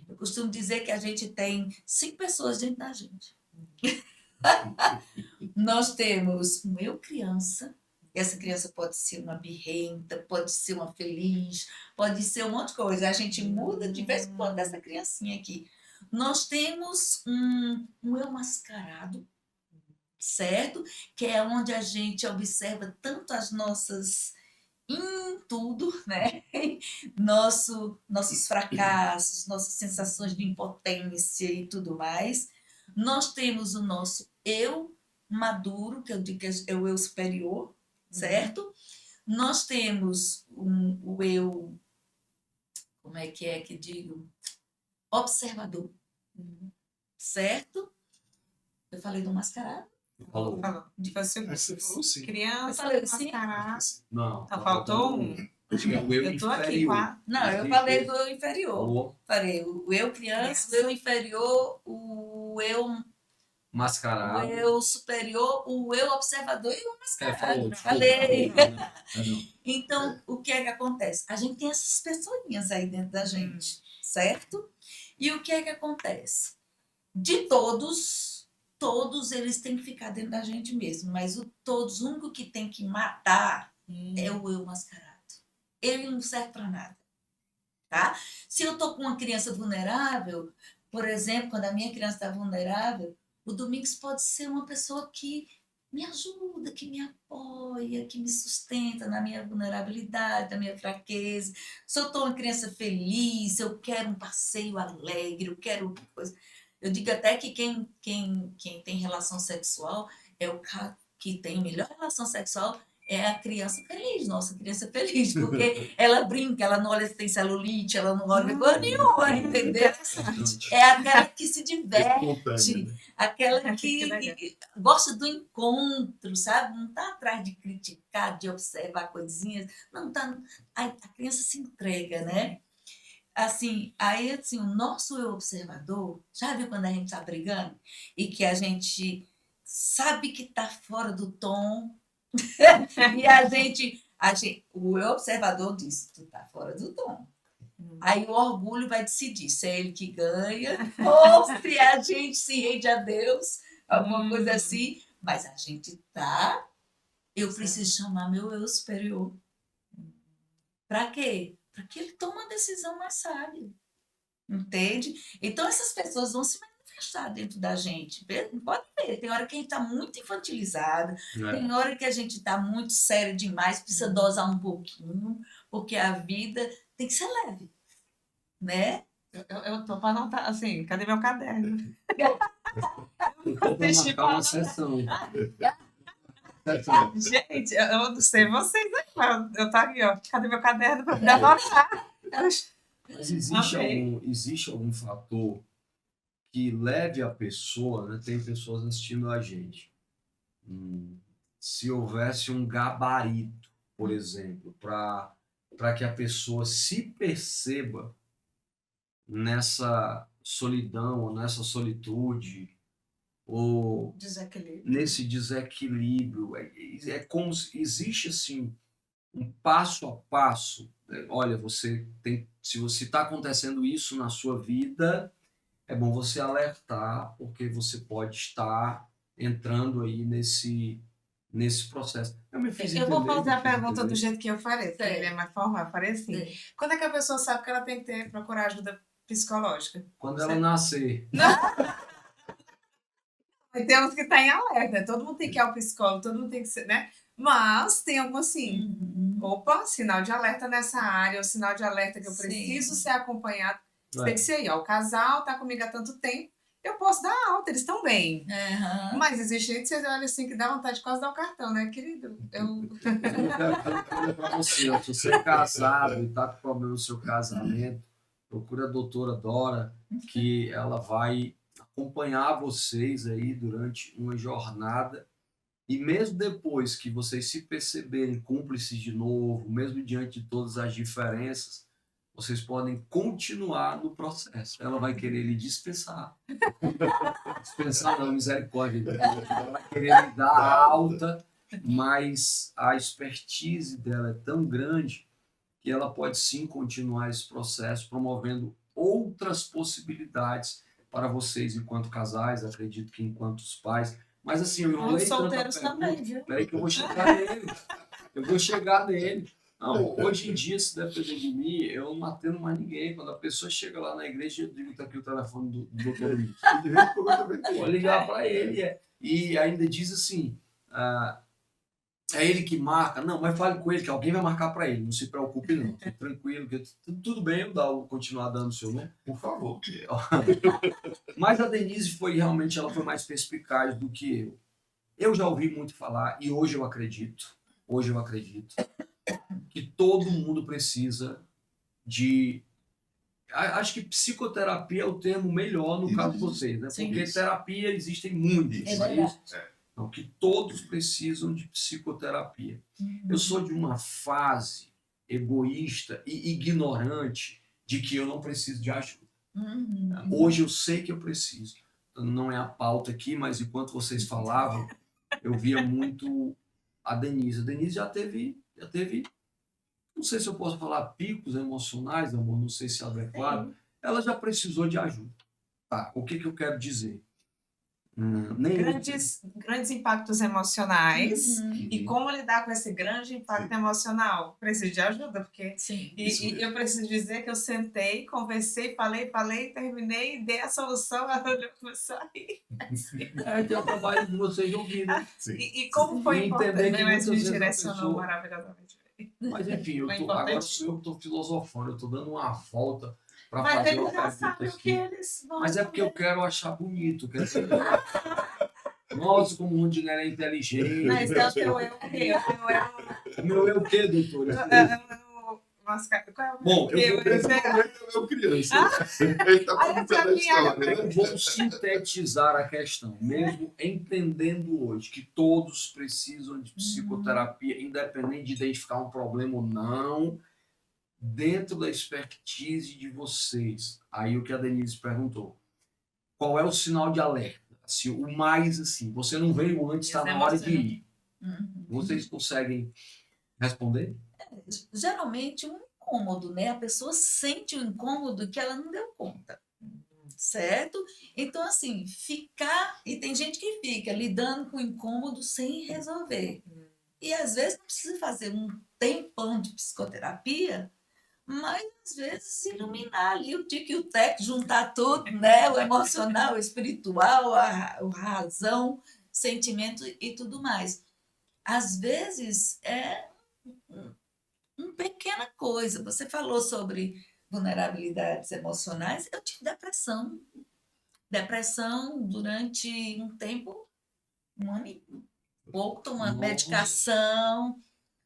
Speaker 2: Eu costumo dizer que a gente tem 5 pessoas dentro da gente. Nós temos um eu criança, essa criança pode ser uma birrenta, pode ser uma feliz, pode ser um monte de coisa, a gente muda de vez em quando essa criancinha aqui. Nós temos um eu mascarado, certo? Que é onde a gente observa tanto as nossas em tudo, né? Nossos fracassos, nossas sensações de impotência e tudo mais. Nós temos o nosso eu maduro, que eu digo que é o eu superior, certo? Nós temos o eu, como é que digo? Observador, certo? Eu falei do mascarado?
Speaker 1: Falou.
Speaker 4: Falou.
Speaker 3: Você falou sim.
Speaker 2: Eu
Speaker 4: Criança,
Speaker 2: falei assim?
Speaker 4: mascarado.
Speaker 1: Não.
Speaker 4: Só faltou um.
Speaker 1: Acho que é o eu
Speaker 4: Eu tô aqui
Speaker 1: inferior.
Speaker 4: com a...
Speaker 2: Não, eu falei do eu inferior.
Speaker 1: Falou.
Speaker 2: Falei o eu criança, o eu inferior, o
Speaker 1: Mascarado.
Speaker 2: eu superior, o eu observador e o mascarado.
Speaker 1: Falou. Desculpa.
Speaker 2: Falei.
Speaker 1: Não.
Speaker 2: Então, o que é que acontece? A gente tem essas pessoinhas aí dentro da gente, certo? E o que é que acontece? De todos eles têm que ficar dentro da gente mesmo, mas o único que tem que matar é o eu mascarado. Ele não serve para nada, tá? Se eu tô com uma criança vulnerável, por exemplo, quando a minha criança está vulnerável, o Domingos pode ser uma pessoa que me ajuda, que me apoia, que me sustenta na minha vulnerabilidade, na minha fraqueza. Se eu estou uma criança feliz, eu quero um passeio alegre, eu quero coisa. Eu digo até que quem tem relação sexual é o cara que tem melhor relação sexual é a criança feliz, nossa criança feliz, porque ela brinca, ela não olha se tem celulite, ela não olha coisa nenhuma, entendeu? É aquela que se diverte, aquela que gosta do encontro, sabe? Não está atrás de criticar, de observar coisinhas, não tá. A criança se entrega, né? Assim, aí assim, o nosso eu observador, já viu quando a gente está brigando e que a gente sabe que está fora do tom e o eu observador diz, tu tá fora do tom. Aí o orgulho vai decidir se é ele que ganha ou se a gente se rende a Deus, alguma coisa assim. Mas a gente tá... Eu preciso chamar meu eu superior. Para quê? Para que ele tome uma decisão mais sábia. Entende? Então essas pessoas vão se manifestar dentro da gente. Pode ver, tem hora que a gente está muito infantilizada, tem hora que a gente está muito sério demais, precisa dosar um pouquinho, porque a vida tem que ser leve, né?
Speaker 4: Eu tô para anotar, assim, cadê meu caderno?
Speaker 1: Vou marcar uma sessão.
Speaker 4: Gente, eu não sei vocês aí, mas eu tô aqui, ó. Cadê meu caderno para me anotar?
Speaker 1: Mas existe algum fator que leve a pessoa, né? Tem pessoas assistindo a gente. Se houvesse um gabarito, por exemplo, para que a pessoa se perceba nessa solidão, ou nessa solitude, ou nesse desequilíbrio, é como se existe assim um passo a passo. Olha, se você está acontecendo isso na sua vida, é bom você alertar, porque você pode estar entrando aí nesse processo.
Speaker 4: Eu vou fazer a pergunta do jeito que eu falei, porque ele é mais formal, eu falei assim. Quando é que a pessoa sabe que ela tem que procurar ajuda psicológica?
Speaker 1: Quando ela nascer.
Speaker 4: Temos que estar em alerta, todo mundo tem que ir ao psicólogo, todo mundo tem que ser, né? Mas tem algum assim, opa, sinal de alerta nessa área, ou sinal de alerta que eu preciso ser acompanhado. Tem que ser aí, ó, o casal tá comigo há tanto tempo, eu posso dar alta, eles estão bem. Mas existe gente que você olha assim que dá vontade de quase dar o cartão, né, querido? Eu
Speaker 1: quero para você, ó, se você é casado e tá com problema no seu casamento, procura a doutora Dora, que ela vai acompanhar vocês aí durante uma jornada. E mesmo depois que vocês se perceberem cúmplices de novo, mesmo diante de todas as diferenças, vocês podem continuar no processo. Ela vai querer lhe dispensar. Dispensar não, misericórdia. Ela vai querer lhe dar alta, mas a expertise dela é tão grande que ela pode sim continuar esse processo, promovendo outras possibilidades para vocês enquanto casais, acredito que enquanto pais. Mas assim, eu enrolei
Speaker 4: os solteiros
Speaker 1: tanta
Speaker 4: também, viu?
Speaker 1: Peraí que eu vou chegar nele. Eu vou chegar nele. Não, hoje em dia, se depender de mim, eu não atendo mais ninguém. Quando a pessoa chega lá na igreja, eu digo, tá aqui o telefone do doutor Luiz. Vou ligar para ele. E ainda diz assim, é ele que marca. Não, mas fale com ele, que alguém vai marcar para ele. Não se preocupe não. Fique tranquilo, que tudo bem eu vou continuar dando o seu nome.
Speaker 3: Por favor.
Speaker 1: Mas a Denise ela foi mais perspicaz do que eu. Eu já ouvi muito falar, e hoje eu acredito, que todo mundo precisa de. Acho que psicoterapia é o termo melhor no caso de vocês, né?
Speaker 2: Sim.
Speaker 1: Porque terapia existem muitas,
Speaker 2: É
Speaker 1: não é
Speaker 2: verdade.
Speaker 1: isso? Então, que todos precisam de psicoterapia. Eu sou de uma fase egoísta e ignorante de que eu não preciso de ajuda. Hoje eu sei que eu preciso. Não é a pauta aqui, mas enquanto vocês falavam, eu via muito a Denise. A Denise já teve, não sei se eu posso falar picos emocionais, amor, não sei se é adequado. Ela já precisou de ajuda. Tá, o que eu quero dizer? Nem
Speaker 4: Grandes impactos emocionais. E
Speaker 1: Uhum.
Speaker 4: como lidar com esse grande impacto emocional? Preciso de ajuda, porque.
Speaker 2: Sim.
Speaker 4: E eu preciso dizer que eu sentei, conversei, falei, terminei, dei a solução, ela olhou e começou a rir.
Speaker 1: É o trabalho de vocês de ouvir, né?
Speaker 3: Sim.
Speaker 4: E como foi
Speaker 1: E
Speaker 4: importante,
Speaker 1: entender que
Speaker 4: mas
Speaker 1: muitas
Speaker 4: me
Speaker 1: vezes a
Speaker 4: direcionou
Speaker 1: pessoa...
Speaker 4: maravilhosamente bem.
Speaker 1: Mas enfim,
Speaker 4: Foi
Speaker 1: agora
Speaker 4: importante.
Speaker 1: sou eu que estou filosofando, eu estou dando uma volta para
Speaker 4: Mas
Speaker 1: fazer
Speaker 4: eles
Speaker 1: uma
Speaker 4: já
Speaker 1: pergunta
Speaker 4: sabem o que
Speaker 1: aqui.
Speaker 4: eles vão
Speaker 1: Mas é porque eu
Speaker 4: responder.
Speaker 1: quero achar bonito. Quero dizer, nossa, como o Rondinelli é inteligente.
Speaker 4: Mas é o teu eu, o quê?
Speaker 1: Meu eu o quê, doutora?
Speaker 4: Qual é o
Speaker 1: Bom, eu vou
Speaker 3: Nesse momento é meu criança. Ele está
Speaker 4: Olha
Speaker 3: contando
Speaker 4: pra
Speaker 3: a
Speaker 4: mim,
Speaker 3: história, né?
Speaker 1: vou sintetizar a questão, mesmo entendendo hoje que todos precisam de psicoterapia, independente de identificar um problema ou não, dentro da expertise de vocês. Aí o que a Denise perguntou. Qual é o sinal de alerta? Assim, o mais assim, você não veio antes, está na hora de ir. Vocês conseguem responder?
Speaker 2: Geralmente um incômodo, né? A pessoa sente um incômodo que ela não deu conta, certo? Então, assim, ficar. E tem gente que fica lidando com o incômodo sem resolver. E às vezes não precisa fazer um tempão de psicoterapia, mas às vezes iluminar ali o tique e o teco, juntar tudo, né? O emocional, o espiritual, a razão, sentimento e tudo mais. Às vezes é uma pequena coisa. Você falou sobre vulnerabilidades emocionais. Eu tive depressão. Depressão durante um tempo, um ano e pouco, tomando
Speaker 1: Nossa.
Speaker 2: medicação,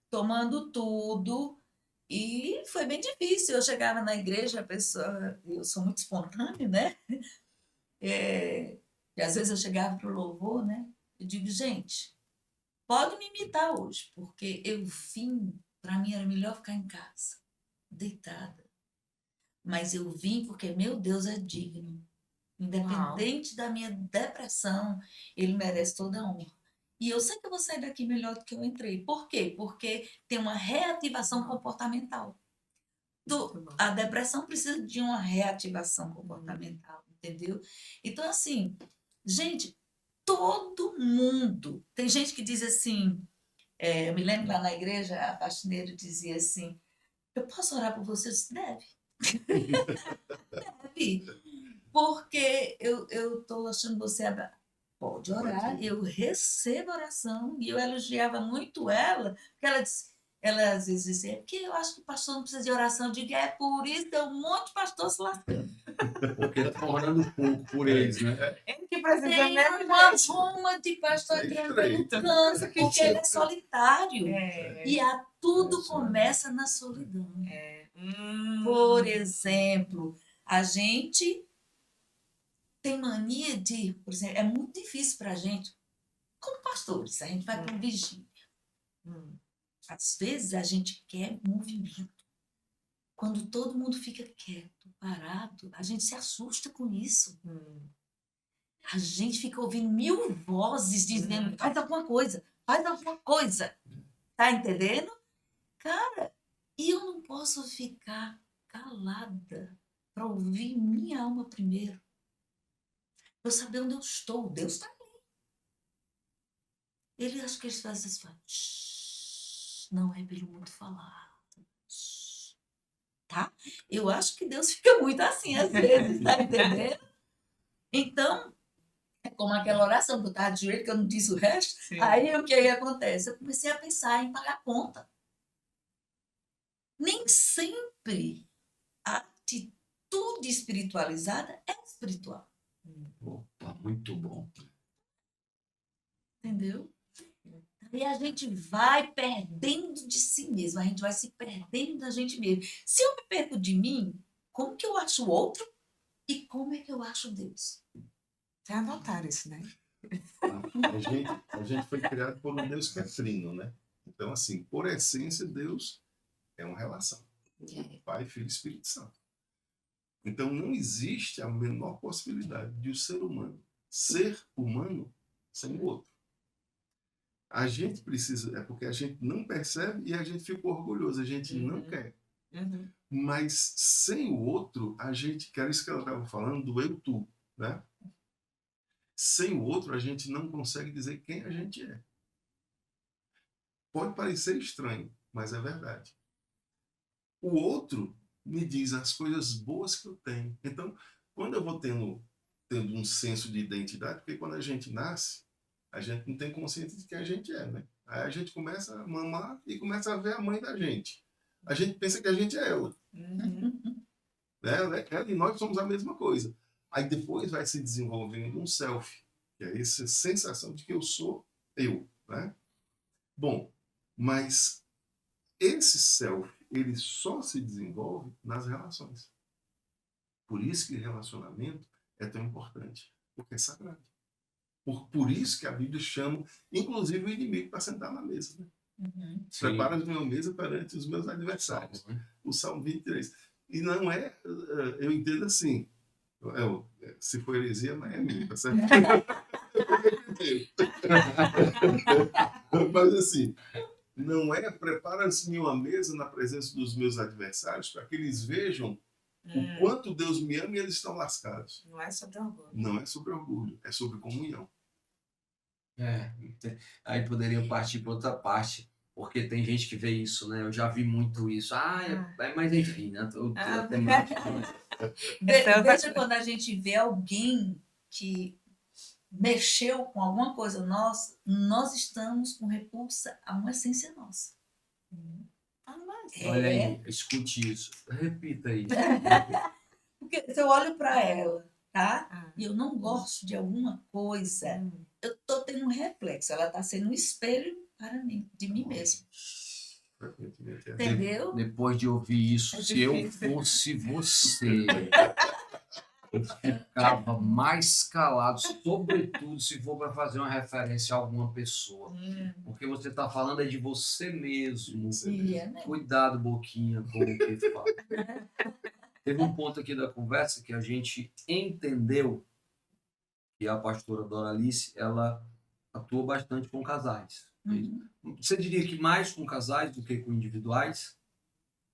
Speaker 2: tomando tudo. E foi bem difícil. Eu chegava na igreja, a pessoa, eu sou muito espontânea, né? E às vezes eu chegava para o louvor, né? Eu digo, gente, pode me imitar hoje, porque eu vim, para mim era melhor ficar em casa, deitada. Mas eu vim porque meu Deus é digno. Independente da minha depressão, ele merece toda a honra. E eu sei que eu vou sair daqui melhor do que eu entrei. Por quê? Porque tem uma reativação comportamental. A depressão precisa de uma reativação comportamental, entendeu? Então, assim, gente, todo mundo. Tem gente que diz assim, eu me lembro lá na igreja, a faxineira dizia assim, eu posso orar por você? Eu disse, deve. Deve. Porque eu estou achando você... Pode orar, eu recebo oração. E eu elogiava muito ela, porque ela às vezes dizia, porque eu acho que o pastor não precisa de oração. Eu digo, é por isso que tem um monte de pastor se lascando.
Speaker 1: Porque está orando pouco por eles, né?
Speaker 4: Ele que precisa
Speaker 2: Tem
Speaker 4: mesmo,
Speaker 2: uma
Speaker 4: gente.
Speaker 2: ruma de pastor entrando pelo
Speaker 3: Estreito.
Speaker 2: câncer, porque ele é solitário.
Speaker 4: É.
Speaker 2: E tudo começa na solidão. Por exemplo, a gente tem mania de, por exemplo, é muito difícil para a gente, como pastores, a gente vai para um vigília. Às vezes a gente quer movimento. Quando todo mundo fica quieto, parado, a gente se assusta com isso. A gente fica ouvindo 1000 vozes dizendo, faz alguma coisa, faz alguma coisa. Tá entendendo? Cara, e eu não posso ficar calada para ouvir minha alma primeiro. Para eu saber onde eu estou. Deus está ali. Ele acha que eles fazem assim, não é pelo muito falar. Tá? Eu acho que Deus fica muito assim às vezes, tá entendendo? Então, é como aquela oração que eu estava de joelho, que eu não disse o resto.
Speaker 4: Sim.
Speaker 2: Aí o que aí acontece? Eu comecei a pensar em pagar conta. Nem sempre a atitude espiritualizada é espiritual.
Speaker 1: Opa, muito bom.
Speaker 2: Entendeu? E a gente vai perdendo de si mesmo, a gente vai se perdendo da gente mesmo. Se eu me perco de mim, como que eu acho o outro e como é que eu acho Deus?
Speaker 4: Vocês anotaram isso, né?
Speaker 3: A gente foi criado por um Deus que é trino, né? Então, assim, por essência, Deus é uma relação. Pai, Filho e Espírito Santo. Então, não existe a menor possibilidade de o ser humano ser humano sem o outro. A gente precisa, é porque a gente não percebe e a gente fica orgulhoso, a gente não quer.
Speaker 4: Uhum.
Speaker 3: Mas sem o outro, a gente, que era isso que ela estava falando, do eu-tu, né? Sem o outro, a gente não consegue dizer quem a gente é. Pode parecer estranho, mas é verdade. O outro me diz as coisas boas que eu tenho. Então, quando eu vou tendo um senso de identidade, porque quando a gente nasce, a gente não tem consciência de quem a gente é, né? Aí a gente começa a mamar e começa a ver a mãe da gente. A gente pensa que a gente é ela.
Speaker 4: Uhum.
Speaker 3: Né? Ela e nós somos a mesma coisa. Aí depois vai se desenvolvendo um self, que é essa sensação de que eu sou eu, né? Bom, mas esse self, ele só se desenvolve nas relações. Por isso que relacionamento é tão importante, porque é sagrado. Por isso que a Bíblia chama, inclusive, o inimigo para sentar na mesa. Né?
Speaker 2: Uhum.
Speaker 3: Prepara a minha mesa perante os meus adversários. O Salmo 23. E não é, eu entendo assim, se for heresia, não é minha, tá certo? Mas assim, não é prepara-se uma mesa na presença dos meus adversários para que eles vejam o quanto Deus me ama e eles estão lascados.
Speaker 4: Não é sobre orgulho.
Speaker 3: Não é sobre orgulho, é sobre comunhão.
Speaker 1: Aí poderia partir para outra parte, porque tem gente que vê isso, né? Eu já vi muito isso. Mas enfim, né? A temática,
Speaker 2: Veja quando a gente vê alguém que mexeu com alguma coisa nossa, nós estamos com repulsa a uma essência nossa.
Speaker 1: olha aí, escute isso. Repita isso.
Speaker 2: Porque se eu olho para ela, tá? E eu não gosto de alguma coisa, eu tô tendo um reflexo. Ela tá sendo um espelho para mim, de mim mesma. Entendeu?
Speaker 1: Depois de ouvir isso, se eu fosse você, eu ficava mais calado, sobretudo se for para fazer uma referência a alguma pessoa. Porque você está falando de você mesmo. Cuidado, Boquinha, com o que fala. Teve um ponto aqui da conversa que a gente entendeu que a pastora Doralice, ela atua bastante com casais. Você diria que mais com casais do que com individuais?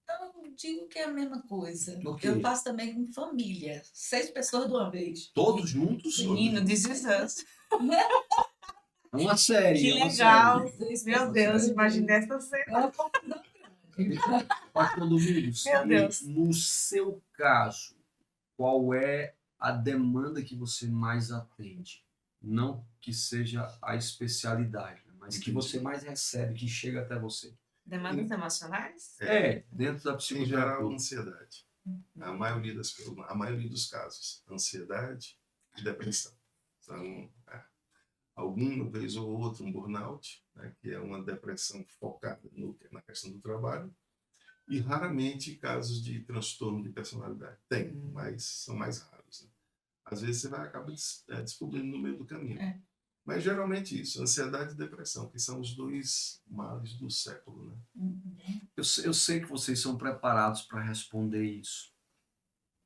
Speaker 2: Eu digo que é a mesma coisa.
Speaker 1: Okay.
Speaker 2: Eu faço também com família. 6 pessoas de uma vez.
Speaker 1: Todos juntos?
Speaker 4: Menino, desisamos.
Speaker 1: É uma série.
Speaker 4: Que legal. Meu Deus, imagina essa cena.
Speaker 1: Pastor Domingos,
Speaker 4: meu Deus.
Speaker 1: No seu caso, qual é a demanda que você mais atende? Não que seja a especialidade, mas que você mais recebe, que chega até você.
Speaker 4: Demandas emocionais?
Speaker 1: Dentro da psicologia.
Speaker 3: Em geral, ansiedade. A maioria dos casos, ansiedade e depressão. Então, alguma vez ou outra um burnout, né, que é uma depressão focada na questão do trabalho, e raramente casos de transtorno de personalidade. Tem, mas são mais raros. Né? Às vezes você vai acabar descobrindo no meio do caminho. Mas geralmente isso, ansiedade e depressão, que são os 2 males do século. Né?
Speaker 1: Eu sei que vocês são preparados para responder isso.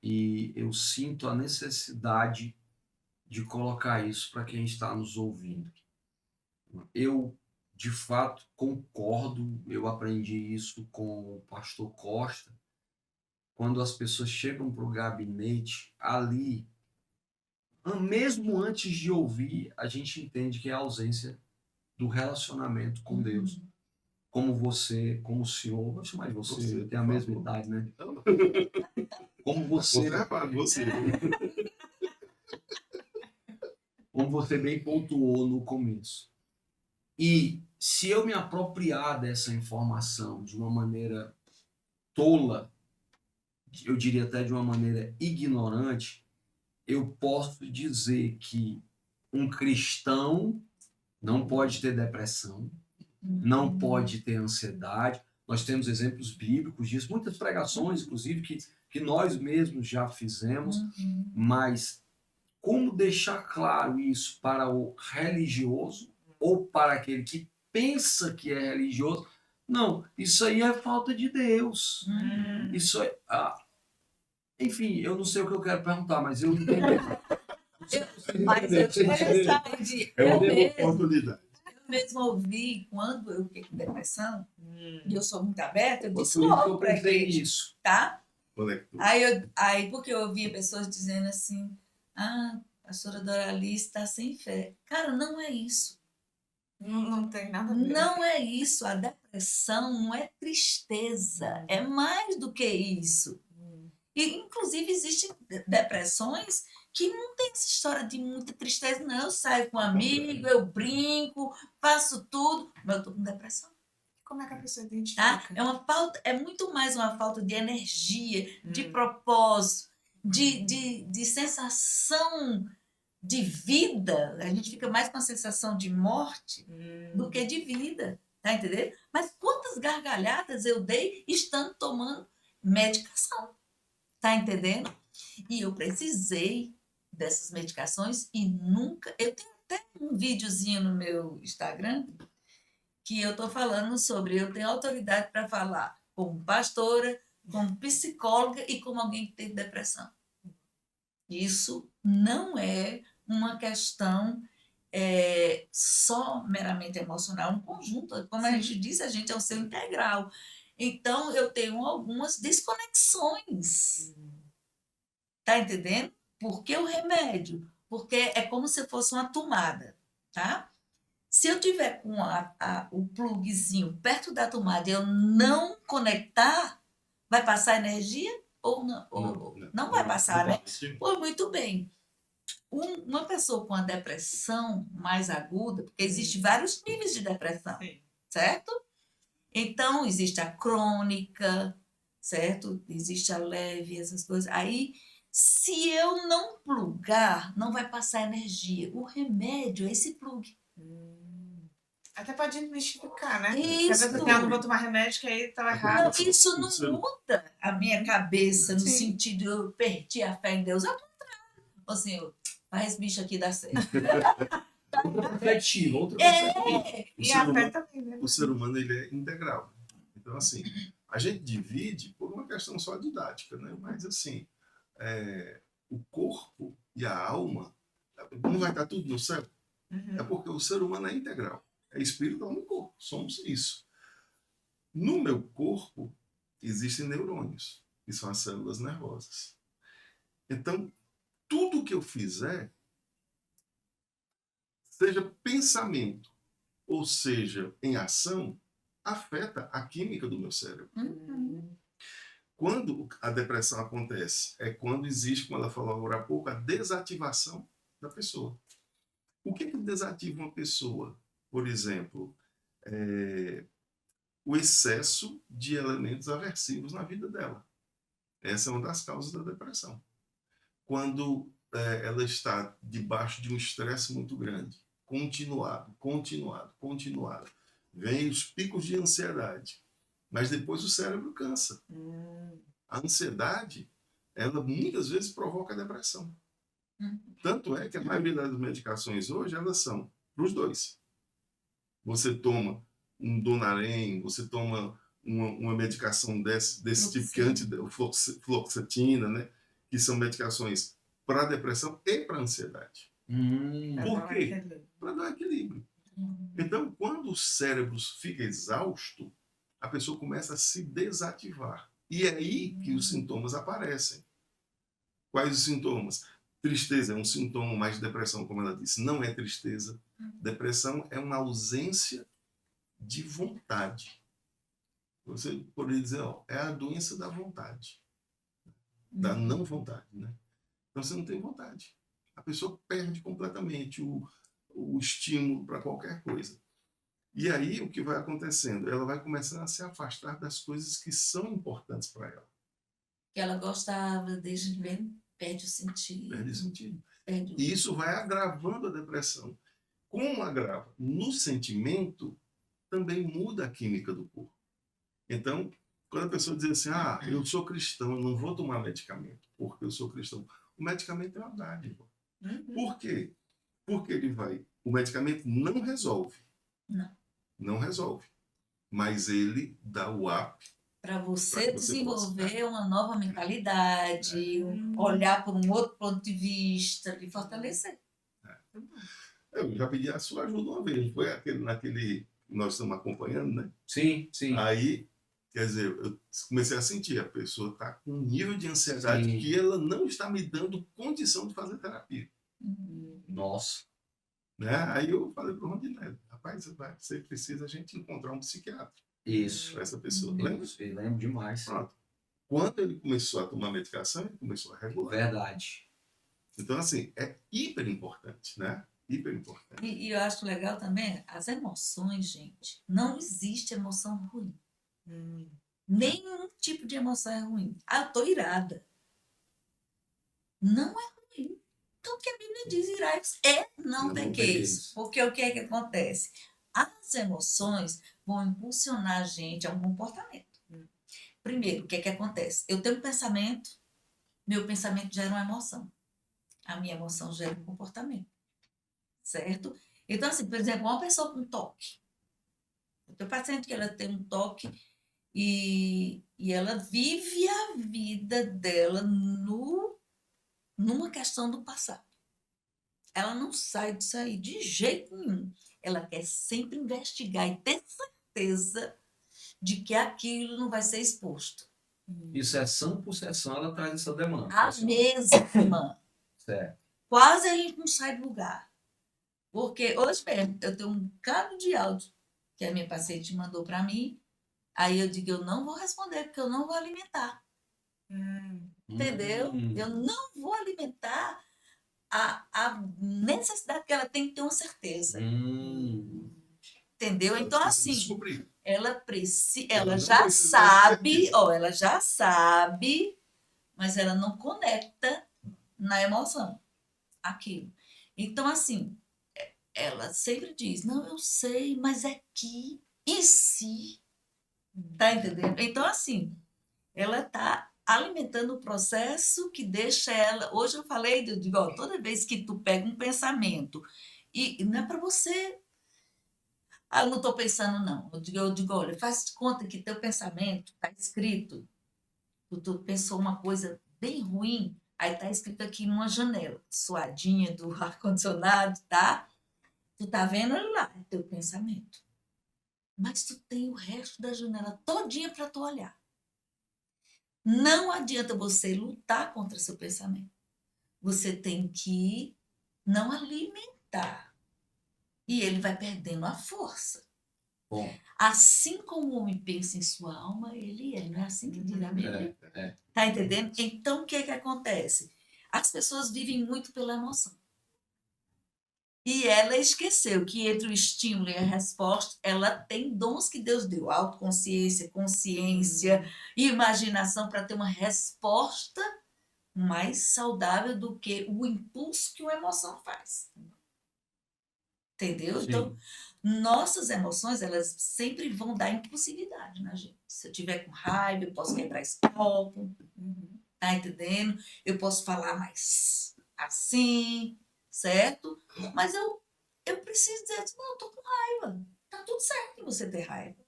Speaker 1: E eu sinto a necessidade de colocar isso para quem está nos ouvindo. Eu, de fato, concordo, eu aprendi isso com o pastor Costa, quando as pessoas chegam para o gabinete, ali, mesmo antes de ouvir, a gente entende que é a ausência do relacionamento com Deus. Como você, como o senhor, vou chamar de você tem a mesma idade, né? Como você como você bem pontuou no começo. E se eu me apropriar dessa informação de uma maneira tola, eu diria até de uma maneira ignorante, eu posso dizer que um cristão não pode ter depressão, não pode ter ansiedade. Nós temos exemplos bíblicos disso, muitas pregações, inclusive, que nós mesmos já fizemos, mas como deixar claro isso para o religioso ou para aquele que pensa que é religioso? Não, isso aí é falta de Deus. Isso é. Enfim, eu não sei o que eu quero perguntar, mas eu entendi.
Speaker 2: Mas eu entendi.
Speaker 3: É uma
Speaker 2: mesmo,
Speaker 3: oportunidade.
Speaker 2: eu mesmo ouvi, quando eu fiquei com depressão, e eu sou muito aberta, eu
Speaker 1: Por
Speaker 2: disse
Speaker 1: isso que eu
Speaker 2: logo para
Speaker 1: pensei
Speaker 2: igreja,
Speaker 1: nisso.
Speaker 2: tá?
Speaker 3: Conectou.
Speaker 2: Aí, porque eu ouvia pessoas dizendo assim, a pastora Doralice está sem fé. Cara, não é isso.
Speaker 4: Não tem nada a ver.
Speaker 2: Não é isso. A depressão não é tristeza. É mais do que isso. E, inclusive, existem depressões que não tem essa história de muita tristeza, não. Eu saio com um amigo, eu brinco, faço tudo, mas eu estou com depressão.
Speaker 4: Como é que a pessoa
Speaker 2: Tá?
Speaker 4: identifica?
Speaker 2: É muito mais uma falta de energia, de propósito, de sensação de vida. A gente fica mais com a sensação de morte do que de vida, tá entendendo? Mas quantas gargalhadas eu dei estando tomando medicação, tá entendendo? E eu precisei dessas medicações e nunca... Eu tenho até um videozinho no meu Instagram que eu estou falando sobre, eu tenho autoridade para falar como pastora, como psicóloga e como alguém que teve depressão. Isso não é uma questão só meramente emocional, um conjunto. Como a gente disse, a gente é um ser integral. Então, eu tenho algumas desconexões. Tá entendendo? Por que o remédio? Porque é como se fosse uma tomada, tá? Se eu tiver com o plugzinho perto da tomada e eu não conectar, vai passar energia ou não? Não vai passar, né? Pois muito bem. Uma pessoa com a depressão mais aguda, porque existem vários níveis de depressão, certo? Então, existe a crônica, certo? Existe a leve, essas coisas. Aí, se eu não plugar, não vai passar energia. O remédio é esse plug.
Speaker 4: Até pode identificar, né?
Speaker 2: Isso.
Speaker 4: Às vezes eu não vou tomar remédio, que aí tá errado.
Speaker 2: Não, isso não muda a minha cabeça no sentido de eu perdi a fé em Deus. Ao contrário. Assim, faz esse bicho aqui dar certo.
Speaker 1: Outra perspectiva.
Speaker 4: E a fé também, né?
Speaker 3: O ser humano ele é integral. Então, assim, a gente divide por uma questão só didática, né? Mas, assim, o corpo e a alma não vai estar tudo no céu. É porque o ser humano é integral. É espírito, alma e corpo. Somos isso. No meu corpo existem neurônios, que são as células nervosas. Então, tudo que eu fizer, seja pensamento ou seja em ação, afeta a química do meu cérebro. Quando a depressão acontece, é quando existe, como ela falou agora há pouco, a desativação da pessoa. O que desativa uma pessoa? Por exemplo, o excesso de elementos aversivos na vida dela. Essa é uma das causas da depressão. Quando ela está debaixo de um estresse muito grande, continuado, vem os picos de ansiedade, mas depois o cérebro cansa. A ansiedade, ela muitas vezes provoca depressão. Tanto é que a maioria das medicações hoje, elas são para os dois. Você toma um Donarém, você toma uma medicação desse tipo que fluoxetina, né? Que são medicações para depressão e para ansiedade. Por quê? Para dar equilíbrio. Então, quando o cérebro fica exausto, a pessoa começa a se desativar. E é aí que os sintomas aparecem. Quais os sintomas? Tristeza é um sintoma, mas depressão, como ela disse, não é tristeza. Depressão é uma ausência de vontade. Você poderia dizer, é a doença da vontade. Da não vontade, né? Então você não tem vontade. A pessoa perde completamente o estímulo para qualquer coisa. E aí o que vai acontecendo? Ela vai começando a se afastar das coisas que são importantes para ela.
Speaker 2: Que ela gostava, desde bem, perde o sentido.
Speaker 3: Perde o sentido. E isso vai agravando a depressão. como agrava no sentimento, também muda a química do corpo. Então, quando a pessoa diz assim, eu sou cristão, eu não vou tomar medicamento porque eu sou cristão. O medicamento é uma dádiva. Por quê? Porque o medicamento não resolve. Não resolve. Mas ele dá o up
Speaker 2: para você desenvolver
Speaker 3: possa...
Speaker 2: uma nova mentalidade, olhar por um outro ponto de vista, lhe fortalecer.
Speaker 3: Eu já pedi a sua ajuda uma vez, foi naquele que nós estamos acompanhando, né?
Speaker 1: Sim.
Speaker 3: Aí, quer dizer, eu comecei a sentir, a pessoa está com um nível de ansiedade que ela não está me dando condição de fazer terapia.
Speaker 1: Nossa.
Speaker 3: Né? Aí eu falei para o Rondinelli, rapaz, você precisa a gente encontrar um psiquiatra.
Speaker 1: Isso.
Speaker 3: Para essa pessoa.
Speaker 1: Eu lembro demais.
Speaker 3: Pronto. Quando ele começou a tomar medicação, ele começou a regular.
Speaker 1: Verdade.
Speaker 3: Então, assim, é hiper importante, né? Hiper importante.
Speaker 2: E eu acho legal também, as emoções, gente. Não existe emoção ruim. Nenhum tipo de emoção é ruim. Eu tô irada. Não é ruim. Então, o que a Bíblia diz, irai-vos não pequeis. Porque o que é que acontece? As emoções vão impulsionar a gente a um comportamento. Primeiro, o que é que acontece? Eu tenho um pensamento, meu pensamento gera uma emoção. A minha emoção gera um comportamento. Certo? Então, assim, por exemplo, uma pessoa com toque. Eu tenho paciente que ela tem um toque e ela vive a vida dela numa questão do passado. Ela não sai disso aí de jeito nenhum. Ela quer sempre investigar e ter certeza de que aquilo não vai ser exposto.
Speaker 1: E sessão por sessão ela traz essa demanda.
Speaker 2: A mesma.
Speaker 1: Certo.
Speaker 2: Quase a gente não sai do lugar. Porque hoje mesmo eu tenho um bocado de áudio que a minha paciente mandou para mim. Aí eu digo, eu não vou responder porque eu não vou alimentar. Entendeu? Eu não vou alimentar a necessidade que ela tem de ter uma certeza. Entendeu? Então, assim, ela já sabe, ela já sabe, mas ela não conecta na emoção aquilo. Então, assim, ela sempre diz, não, eu sei, mas é que, e se? Tá entendendo? Então, assim, ela tá alimentando o processo que deixa ela... Hoje eu falei, eu digo, ó, toda vez que tu pega um pensamento, e não é para você... eu não estou pensando, não. Eu digo, olha, faz de conta que teu pensamento está escrito, tu pensou uma coisa bem ruim, aí está escrito aqui numa janela, suadinha do ar-condicionado, tá? Tu tá vendo ele lá, é teu pensamento. Mas tu tem o resto da janela todinha para tu olhar. Não adianta você lutar contra seu pensamento. Você tem que não alimentar. E ele vai perdendo a força.
Speaker 1: Bom.
Speaker 2: Assim como o homem pensa em sua alma, ele é. Não é assim que diz a Bíblia? Tá entendendo? Então, o que acontece? As pessoas vivem muito pela emoção. E ela esqueceu que entre o estímulo e a resposta, ela tem dons que Deus deu. Autoconsciência, consciência, imaginação para ter uma resposta mais saudável do que o impulso que uma emoção faz. Entendeu? Sim. Então, nossas emoções, elas sempre vão dar impulsividade na gente. Se eu tiver com raiva, eu posso quebrar esse copo. Tá entendendo? Eu posso falar mais assim, certo? Mas eu preciso dizer, não, eu tô com raiva. Tá tudo certo em você ter raiva.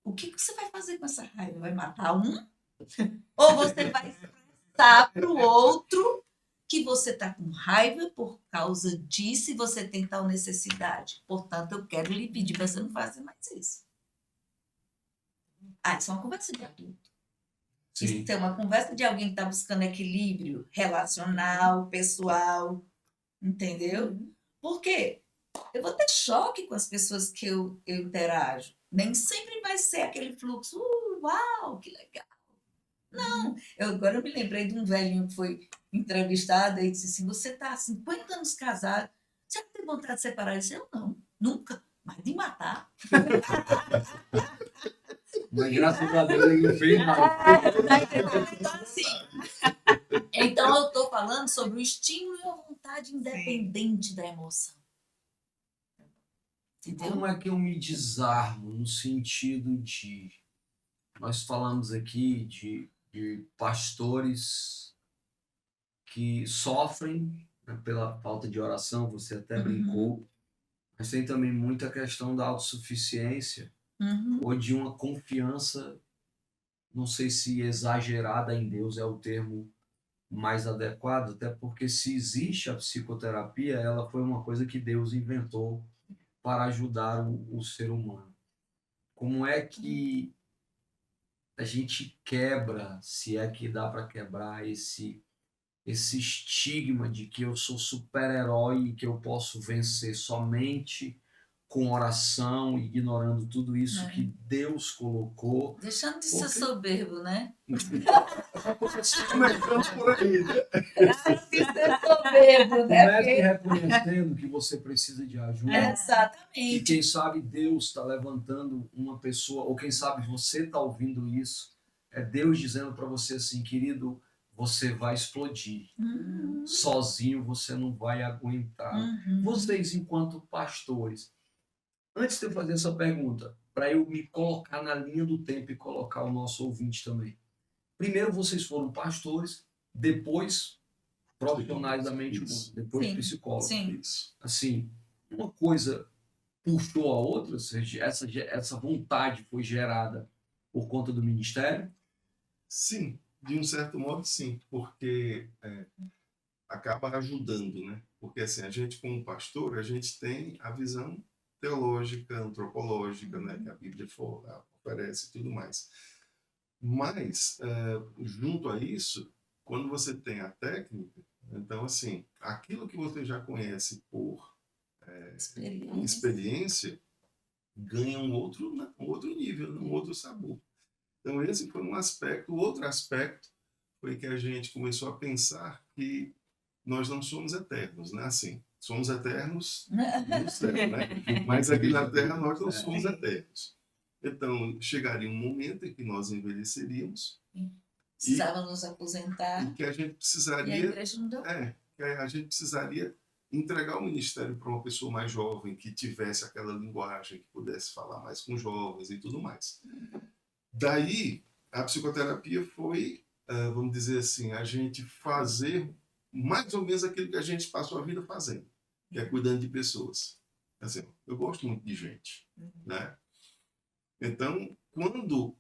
Speaker 2: O que você vai fazer com essa raiva? Vai matar um? Ou você vai expressar para o outro que você está com raiva por causa disso e você tem tal necessidade. Portanto, eu quero lhe pedir para você não fazer mais isso. Isso é uma conversa de adulto. Sim. Isso é uma conversa de alguém que está buscando equilíbrio relacional, pessoal. Entendeu? Por quê? Eu vou ter choque com as pessoas que eu interajo. Nem sempre vai ser aquele fluxo, uau, que legal. Não, agora eu me lembrei de um velhinho que foi entrevistado e disse assim, você está há 50 anos casado, você não tem vontade de separar? Eu disse, eu não, nunca, mas de matar.
Speaker 1: Mas graças a Deus ele não fez nada.
Speaker 2: Então, assim, então eu estou falando sobre o estímulo e a vontade independente da emoção. Entendeu?
Speaker 1: Como é que eu me desarmo no sentido de... Nós falamos aqui de pastores que sofrem, né, pela falta de oração, você até brincou, mas tem também muita questão da autossuficiência
Speaker 2: Uhum.
Speaker 1: ou de uma confiança, não sei se exagerada em Deus é o termo mais adequado, até porque se existe a psicoterapia, ela foi uma coisa que Deus inventou para ajudar o ser humano. Como é que a gente quebra, se é que dá para quebrar esse estigma de que eu sou super-herói e que eu posso vencer somente com oração, ignorando tudo isso que Deus colocou?
Speaker 2: Deixando de ser
Speaker 1: Porque-
Speaker 2: soberbo, né?
Speaker 3: Começamos por aí, né?
Speaker 2: Deixando de ser soberbo,
Speaker 1: Comece reconhecendo que você precisa de ajuda. E
Speaker 2: Exatamente.
Speaker 1: quem sabe Deus está levantando uma pessoa, ou quem sabe você está ouvindo isso, é Deus dizendo para você assim, querido, você vai explodir.
Speaker 2: Uhum.
Speaker 1: Sozinho você não vai aguentar.
Speaker 2: Uhum.
Speaker 1: Vocês, enquanto pastores, antes de eu fazer essa pergunta, para eu me colocar na linha do tempo e colocar o nosso ouvinte também. Primeiro vocês foram pastores, depois profissionais da mente humana,
Speaker 3: Isso.
Speaker 1: depois
Speaker 2: Sim,
Speaker 1: psicólogos.
Speaker 2: sim.
Speaker 3: Isso.
Speaker 1: Assim, uma coisa puxou a outra, ou seja, essa vontade foi gerada por conta do ministério?
Speaker 3: Sim, de um certo modo, sim, porque acaba ajudando, né? Porque assim, a gente como pastor, a gente tem a visão teológica, antropológica, né, que a Bíblia oferece e tudo mais. Mas, junto a isso, quando você tem a técnica, então assim, aquilo que você já conhece por experiência ganha um outro nível, um outro sabor. Então esse foi um aspecto. O outro aspecto foi que a gente começou a pensar que nós não somos eternos, né? Assim, somos eternos no céu, né? Mas aqui na Terra nós não somos eternos. Então chegaria um momento em que nós envelheceríamos
Speaker 2: Precisava nos aposentar
Speaker 3: e que a gente
Speaker 2: e a
Speaker 3: precisaria,
Speaker 2: igreja não deu.
Speaker 3: que a gente precisaria entregar o ministério para uma pessoa mais jovem que tivesse aquela linguagem, que pudesse falar mais com jovens e tudo mais. Daí a psicoterapia foi, vamos dizer assim, a gente fazer mais ou menos aquilo que a gente passou a vida fazendo, que é cuidando de pessoas. Assim, eu gosto muito de gente, né? Então, quando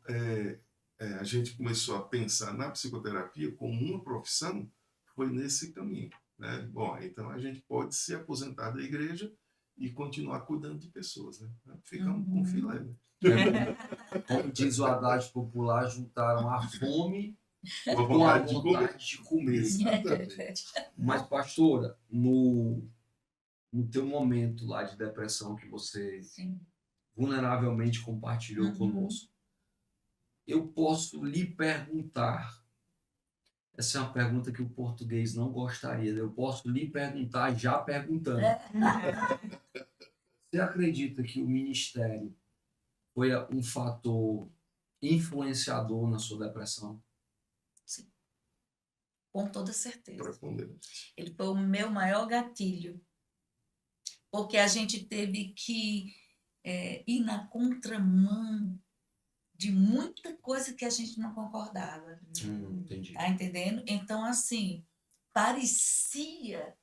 Speaker 3: a gente começou a pensar na psicoterapia como uma profissão, foi nesse caminho, né? Bom, então a gente pode se aposentar da igreja e continuar cuidando de pessoas, né? Ficamos com filé, né?
Speaker 1: Como diz o adágio popular, juntaram a fome
Speaker 3: Com a
Speaker 1: com a
Speaker 3: vontade de comer.
Speaker 1: vontade de comer.
Speaker 3: Exatamente.
Speaker 1: Mas, pastora, no teu momento lá de depressão que você
Speaker 2: Sim.
Speaker 1: vulneravelmente compartilhou conosco, eu posso lhe perguntar, essa é uma pergunta que o português não gostaria, eu posso lhe perguntar já perguntando. Você acredita que o ministério foi um fator influenciador na sua depressão?
Speaker 2: Com toda certeza.
Speaker 3: Profundamente.
Speaker 2: Ele foi o meu maior gatilho. Porque a gente teve que ir na contramão de muita coisa que a gente não concordava.
Speaker 1: Entendi.
Speaker 2: Tá entendendo? Então, assim, parecia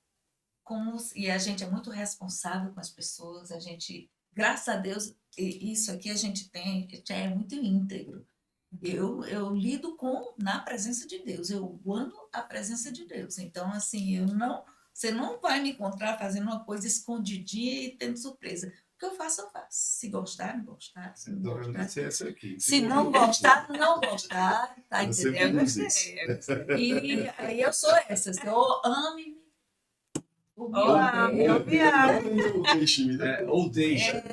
Speaker 2: como... E a gente é muito responsável com as pessoas, a gente, graças a Deus, isso aqui a gente tem, já é muito íntegro. Eu lido na presença de Deus, eu guardo a presença de Deus. Então, assim, você não vai me encontrar fazendo uma coisa escondidinha e tendo surpresa. O que eu faço, eu faço. Se gostar, me gostar. Se não
Speaker 3: Adoro
Speaker 2: gostar,
Speaker 3: ser essa aqui.
Speaker 2: se não gostar, não gostar. Tá
Speaker 3: Eu sempre
Speaker 2: entendendo?
Speaker 3: diz isso.
Speaker 2: E aí eu sou essa. Eu ame-me.
Speaker 4: Olá, eu me amo.
Speaker 1: Ou deixa.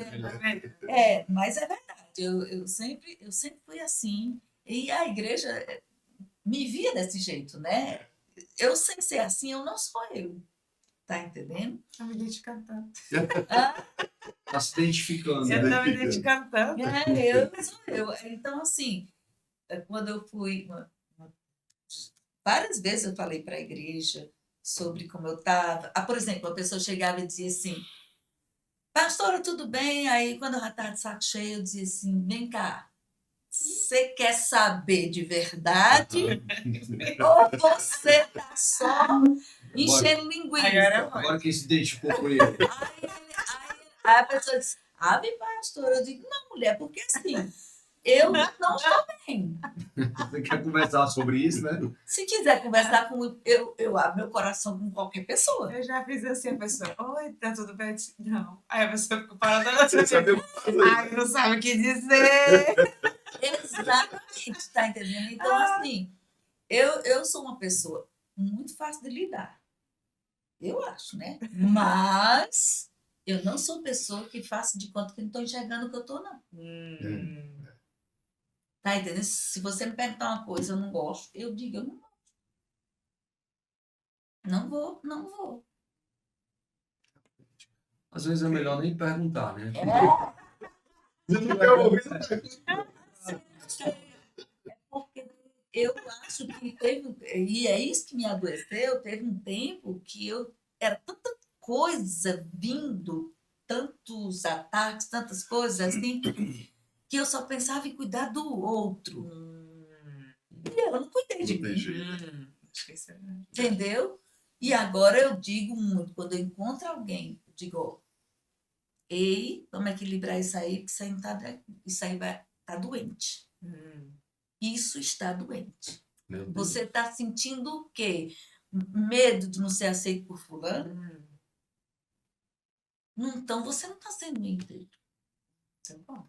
Speaker 2: Mas é verdade. Eu sempre fui assim. E a igreja me via desse jeito, né? Eu sem ser assim, eu não sou eu. Tá entendendo?
Speaker 4: Eu me identificando tanto.
Speaker 1: Tá se identificando.
Speaker 4: Eu
Speaker 1: Né?
Speaker 4: tô me identificando tanto.
Speaker 2: Eu sou eu. Então, assim, quando eu fui... Várias vezes eu falei para a igreja sobre como eu estava. Por exemplo, a pessoa chegava e dizia assim, Pastora, tudo bem? Aí, quando eu já estava de saco cheio, eu dizia assim: vem cá, você quer saber de verdade ou você tá só enchendo linguiça?
Speaker 1: Agora quem se identificou foi ele.
Speaker 2: Aí a pessoa disse: ave, pastora. Eu digo: não, mulher, porque assim, eu não estou bem.
Speaker 1: Você quer conversar sobre isso, né?
Speaker 2: Se quiser conversar comigo, eu abro meu coração com qualquer pessoa.
Speaker 4: Eu já fiz assim, a pessoa, oi, tá tudo bem? Eu disse, não. Aí a pessoa ficou parada,
Speaker 3: Você sabe
Speaker 4: ai, não sabe o que dizer.
Speaker 2: Exatamente, tá entendendo? Então, assim, eu sou uma pessoa muito fácil de lidar. Eu acho, né? Mas eu não sou pessoa que faço de conta que não estou enxergando o que eu estou, não. Tá entendendo? Se você me perguntar uma coisa, eu não gosto, eu digo, eu não gosto. Não vou, não vou.
Speaker 1: Às vezes é melhor nem perguntar, né?
Speaker 3: Você não quer ouvir?
Speaker 2: Porque eu acho que teve, e é isso que me adoeceu, teve um tempo que eu era tanta coisa vindo, tantos ataques, tantas coisas assim, que eu só pensava em cuidar do outro. E eu não cuidei de
Speaker 3: Não tem
Speaker 2: mim,
Speaker 3: jeito.
Speaker 4: Esqueci.
Speaker 2: entendeu? E agora eu digo muito, quando eu encontro alguém, eu digo, ó, ei, vamos equilibrar isso aí, porque isso aí, não tá, isso aí vai tá doente. Isso está doente.
Speaker 1: Meu Deus.
Speaker 2: Você está sentindo o quê? Medo de não ser aceito por fulano? Então você não está sendo íntegro.
Speaker 4: Isso é bom.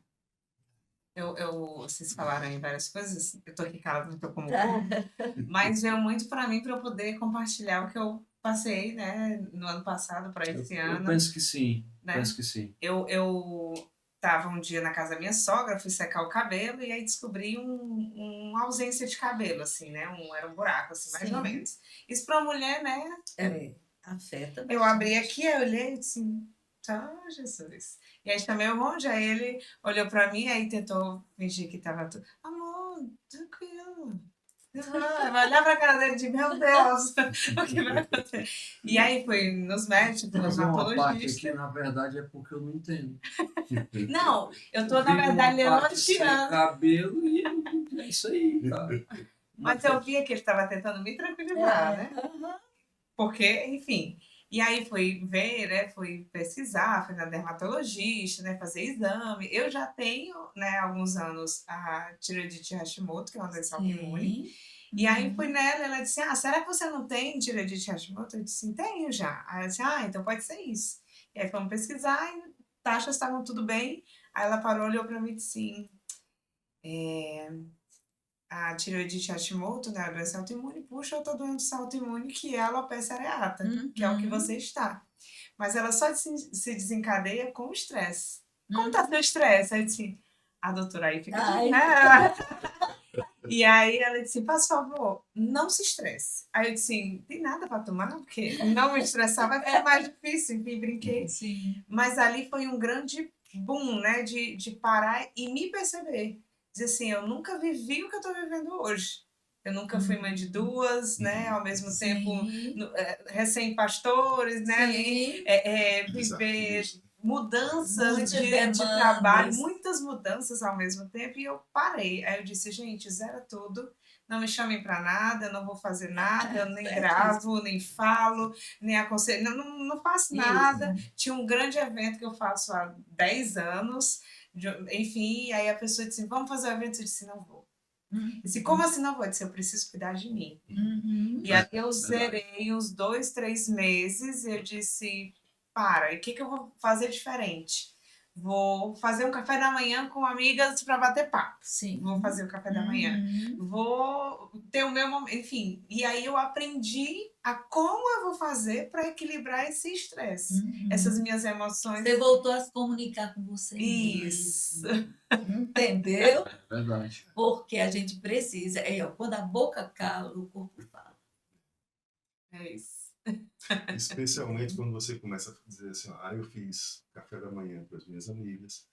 Speaker 4: Vocês falaram em várias coisas, eu tô aqui calada, não tô como mas veio muito para mim para eu poder compartilhar o que eu passei, né, no ano passado para esse
Speaker 1: Eu
Speaker 4: ano.
Speaker 1: penso que sim.
Speaker 4: Né?
Speaker 1: Penso que sim.
Speaker 4: Eu tava um dia na casa da minha sogra, fui secar o cabelo e aí descobri uma ausência de cabelo, assim, né? Era um buraco, assim, mais
Speaker 2: Sim.
Speaker 4: ou menos. Isso para uma mulher, né?
Speaker 2: Afeta
Speaker 4: Eu
Speaker 2: bastante.
Speaker 4: abri aqui, eu olhei assim, tá, Jesus. E aí chamei o Ronde, aí ele olhou pra mim, aí tentou fingir que tava tudo. Amor, tranquilo. Vai olhar pra cara dele de meu Deus, o que vai acontecer? E aí fui nos médicos, no
Speaker 1: Fazer uma parte aqui,
Speaker 4: dermatologista.
Speaker 1: na verdade, é porque eu não entendo.
Speaker 4: Não, eu tô, na
Speaker 1: Vi
Speaker 4: verdade,
Speaker 1: uma parte sem
Speaker 4: elogiando.
Speaker 1: cabelo e é isso aí, cara.
Speaker 4: Mas eu via que ele estava tentando me tranquilizar, né? Porque, enfim. E aí fui ver, né? Fui pesquisar, fui na dermatologista, né? Fazer exame. Eu já tenho, né, há alguns anos a tireoidite Hashimoto, que é uma doença autoimune. E aí fui nela, ela disse: ah, será que você não tem tireoidite Hashimoto? Eu disse: sim, tenho já. Aí ela disse: ah, então pode ser isso. E aí fomos pesquisar e taxas estavam tudo bem. Aí ela parou, olhou para mim e disse assim: a tireoidite Hashimoto, né, a doença autoimune, puxa outra doença autoimune, que é a alopecia areata, que é o que você está. Mas ela só se desencadeia com o estresse. Como tá seu estresse? Aí eu disse: a doutora, aí fica de... né? E aí ela disse: faz favor, não se estresse. Aí eu disse: tem nada para tomar, porque não me estressar vai ficar mais difícil. Enfim, brinquei.
Speaker 2: Sim.
Speaker 4: Mas ali foi um grande boom, né, de parar e me perceber. Dizer assim: eu nunca vivi o que eu estou vivendo hoje. Eu nunca fui mãe de duas, né, ao mesmo tempo, recém-pastores, né, ali, viver mudanças de trabalho, muitas mudanças ao mesmo tempo, e eu parei. Aí eu disse: gente, zera tudo, não me chamem para nada, eu não vou fazer nada, eu nem gravo, nem falo, nem aconselho, não faço nada. Tinha um grande evento que eu faço há 10 anos, enfim, aí a pessoa disse: vamos fazer o evento? Eu disse: não vou. Eu disse: como assim não vou? Eu disse: eu preciso cuidar de mim. E aí eu zerei uns 2, 3 meses, e eu disse: para, e o que eu vou fazer diferente? Vou fazer um café da manhã com amigas para bater papo.
Speaker 2: Sim.
Speaker 4: Vou fazer o café da manhã. Vou ter o meu momento. Enfim, e aí eu aprendi a como eu vou fazer para equilibrar esse estresse, essas minhas emoções.
Speaker 2: Você voltou a se comunicar com você
Speaker 4: Isso.
Speaker 2: mesmo. Entendeu?
Speaker 1: É verdade.
Speaker 2: Porque a gente precisa. Quando a boca cala, o corpo fala.
Speaker 4: É isso.
Speaker 3: Especialmente quando você começa a dizer assim: eu fiz café da manhã para as minhas amigas.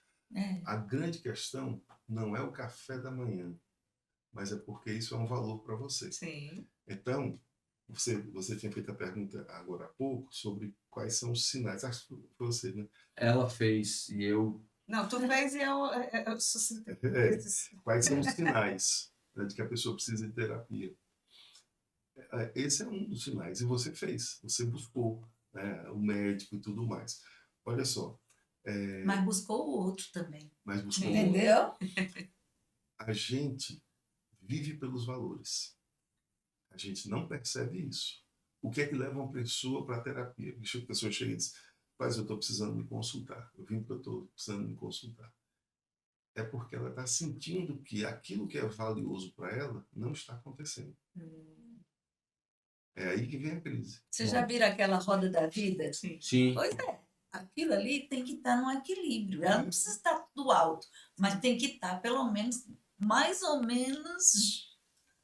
Speaker 3: A grande questão não é o café da manhã, mas é porque isso é um valor para você.
Speaker 4: Sim.
Speaker 3: Então, Você tinha feito a pergunta agora há pouco sobre quais são os sinais. Acho que foi você, né?
Speaker 1: Ela fez e eu.
Speaker 4: Não, tu fez e eu suscitei.
Speaker 3: Quais são os sinais, né, de que a pessoa precisa de terapia? Esse é um dos sinais. E você fez. Você buscou, né, o médico e tudo mais. Olha só.
Speaker 2: Mas buscou o outro também.
Speaker 3: Mas buscou.
Speaker 2: Entendeu?
Speaker 3: A gente vive pelos valores. A gente não percebe isso. O que é que leva uma pessoa para a terapia? A pessoa chega e diz, mas eu estou precisando me consultar. Eu vim porque eu estou precisando me consultar. É porque ela está sentindo que aquilo que é valioso para ela não está acontecendo. É aí que vem a crise.
Speaker 2: Você já viram aquela roda da vida?
Speaker 1: Sim.
Speaker 2: Pois é. Aquilo ali tem que estar num equilíbrio. Ela não precisa estar tudo alto, mas tem que estar pelo menos, mais ou menos,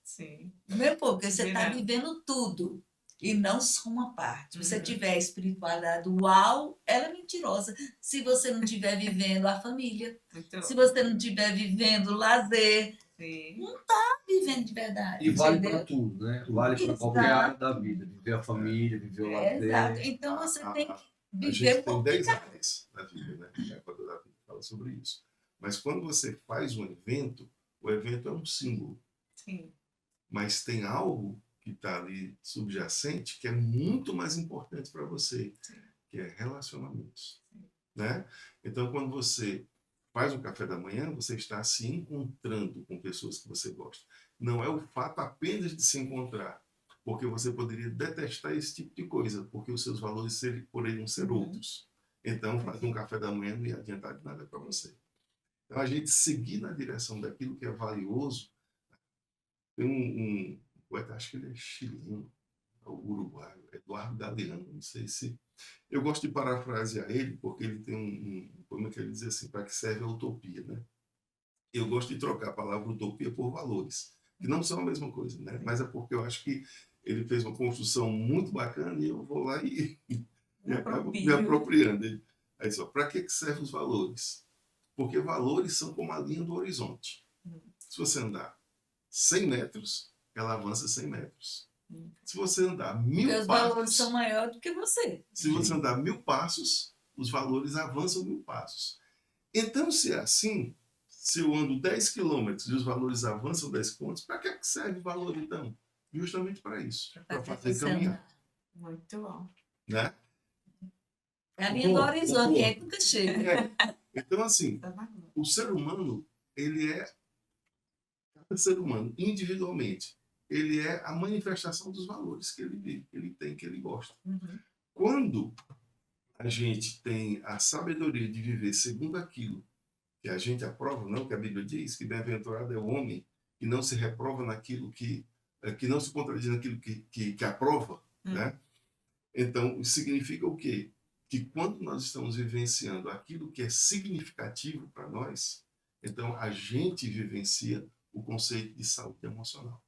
Speaker 4: Sim.
Speaker 2: mesmo porque você está
Speaker 4: Virando.
Speaker 2: vivendo tudo e não só uma parte. Se você tiver a espiritualidade, uau, ela é mentirosa. Se você não estiver vivendo a família,
Speaker 4: Muito
Speaker 2: se você não estiver vivendo o lazer,
Speaker 4: Sim.
Speaker 2: vivendo de verdade.
Speaker 1: E vale
Speaker 2: entendeu?
Speaker 1: para tudo, né? Vale para qualquer
Speaker 2: Exato.
Speaker 1: área da vida. Viver a família, viver o
Speaker 2: Exato.
Speaker 1: lazer.
Speaker 2: Então você tem que
Speaker 3: A
Speaker 2: viver
Speaker 3: gente
Speaker 2: um
Speaker 3: tem
Speaker 2: pouco
Speaker 3: 10
Speaker 2: de
Speaker 3: áreas na vida, né? A Roda da Vida fala sobre isso. Mas quando você faz um evento, o evento é um símbolo.
Speaker 4: Sim.
Speaker 3: Mas tem algo que está ali subjacente que é muito mais importante para você, que é relacionamentos, né? Então, quando você faz um café da manhã, você está se encontrando com pessoas que você gosta. Não é o fato apenas de se encontrar, porque você poderia detestar esse tipo de coisa, porque os seus valores poderiam ser outros. Então, fazer um café da manhã não ia adiantar de nada para você. Então, a gente seguir na direção daquilo que é valioso. Tem um poeta, acho que ele é chileno, uruguaio, Eduardo Galeano, não sei se... Eu gosto de parafrasear ele, porque ele tem um poema que ele diz assim, para que serve a utopia, né? Eu gosto de trocar a palavra utopia por valores, que não são a mesma coisa, né? Mas é porque eu acho que ele fez uma construção muito bacana e eu vou lá e acabo me apropriando. Aí só, para que servem os valores? Porque valores são como a linha do horizonte. Se você andar 100 metros, ela avança 100 metros. Se você andar 1000
Speaker 2: Porque os
Speaker 3: passos...
Speaker 2: valores são maiores do que você.
Speaker 3: Se você andar 1000 passos, os valores avançam 1000 passos. Então, se é assim, se eu ando 10 quilômetros e os valores avançam 10 quilômetros, para que serve o valor, então? Justamente para isso, para fazer caminhar.
Speaker 4: Muito bom.
Speaker 3: Né?
Speaker 2: É a linha do horizonte, aí nunca chega.
Speaker 3: Então, assim, o ser humano, cada ser humano, individualmente, ele é a manifestação dos valores que ele vive, que ele tem, que ele gosta. Quando a gente tem a sabedoria de viver segundo aquilo que a gente aprova, não que a Bíblia diz, que bem-aventurado é o homem que não se reprova naquilo que não se contradiz naquilo que aprova, né? Então, isso significa o quê? Que quando nós estamos vivenciando aquilo que é significativo para nós, então a gente vivencia o conceito de saúde emocional.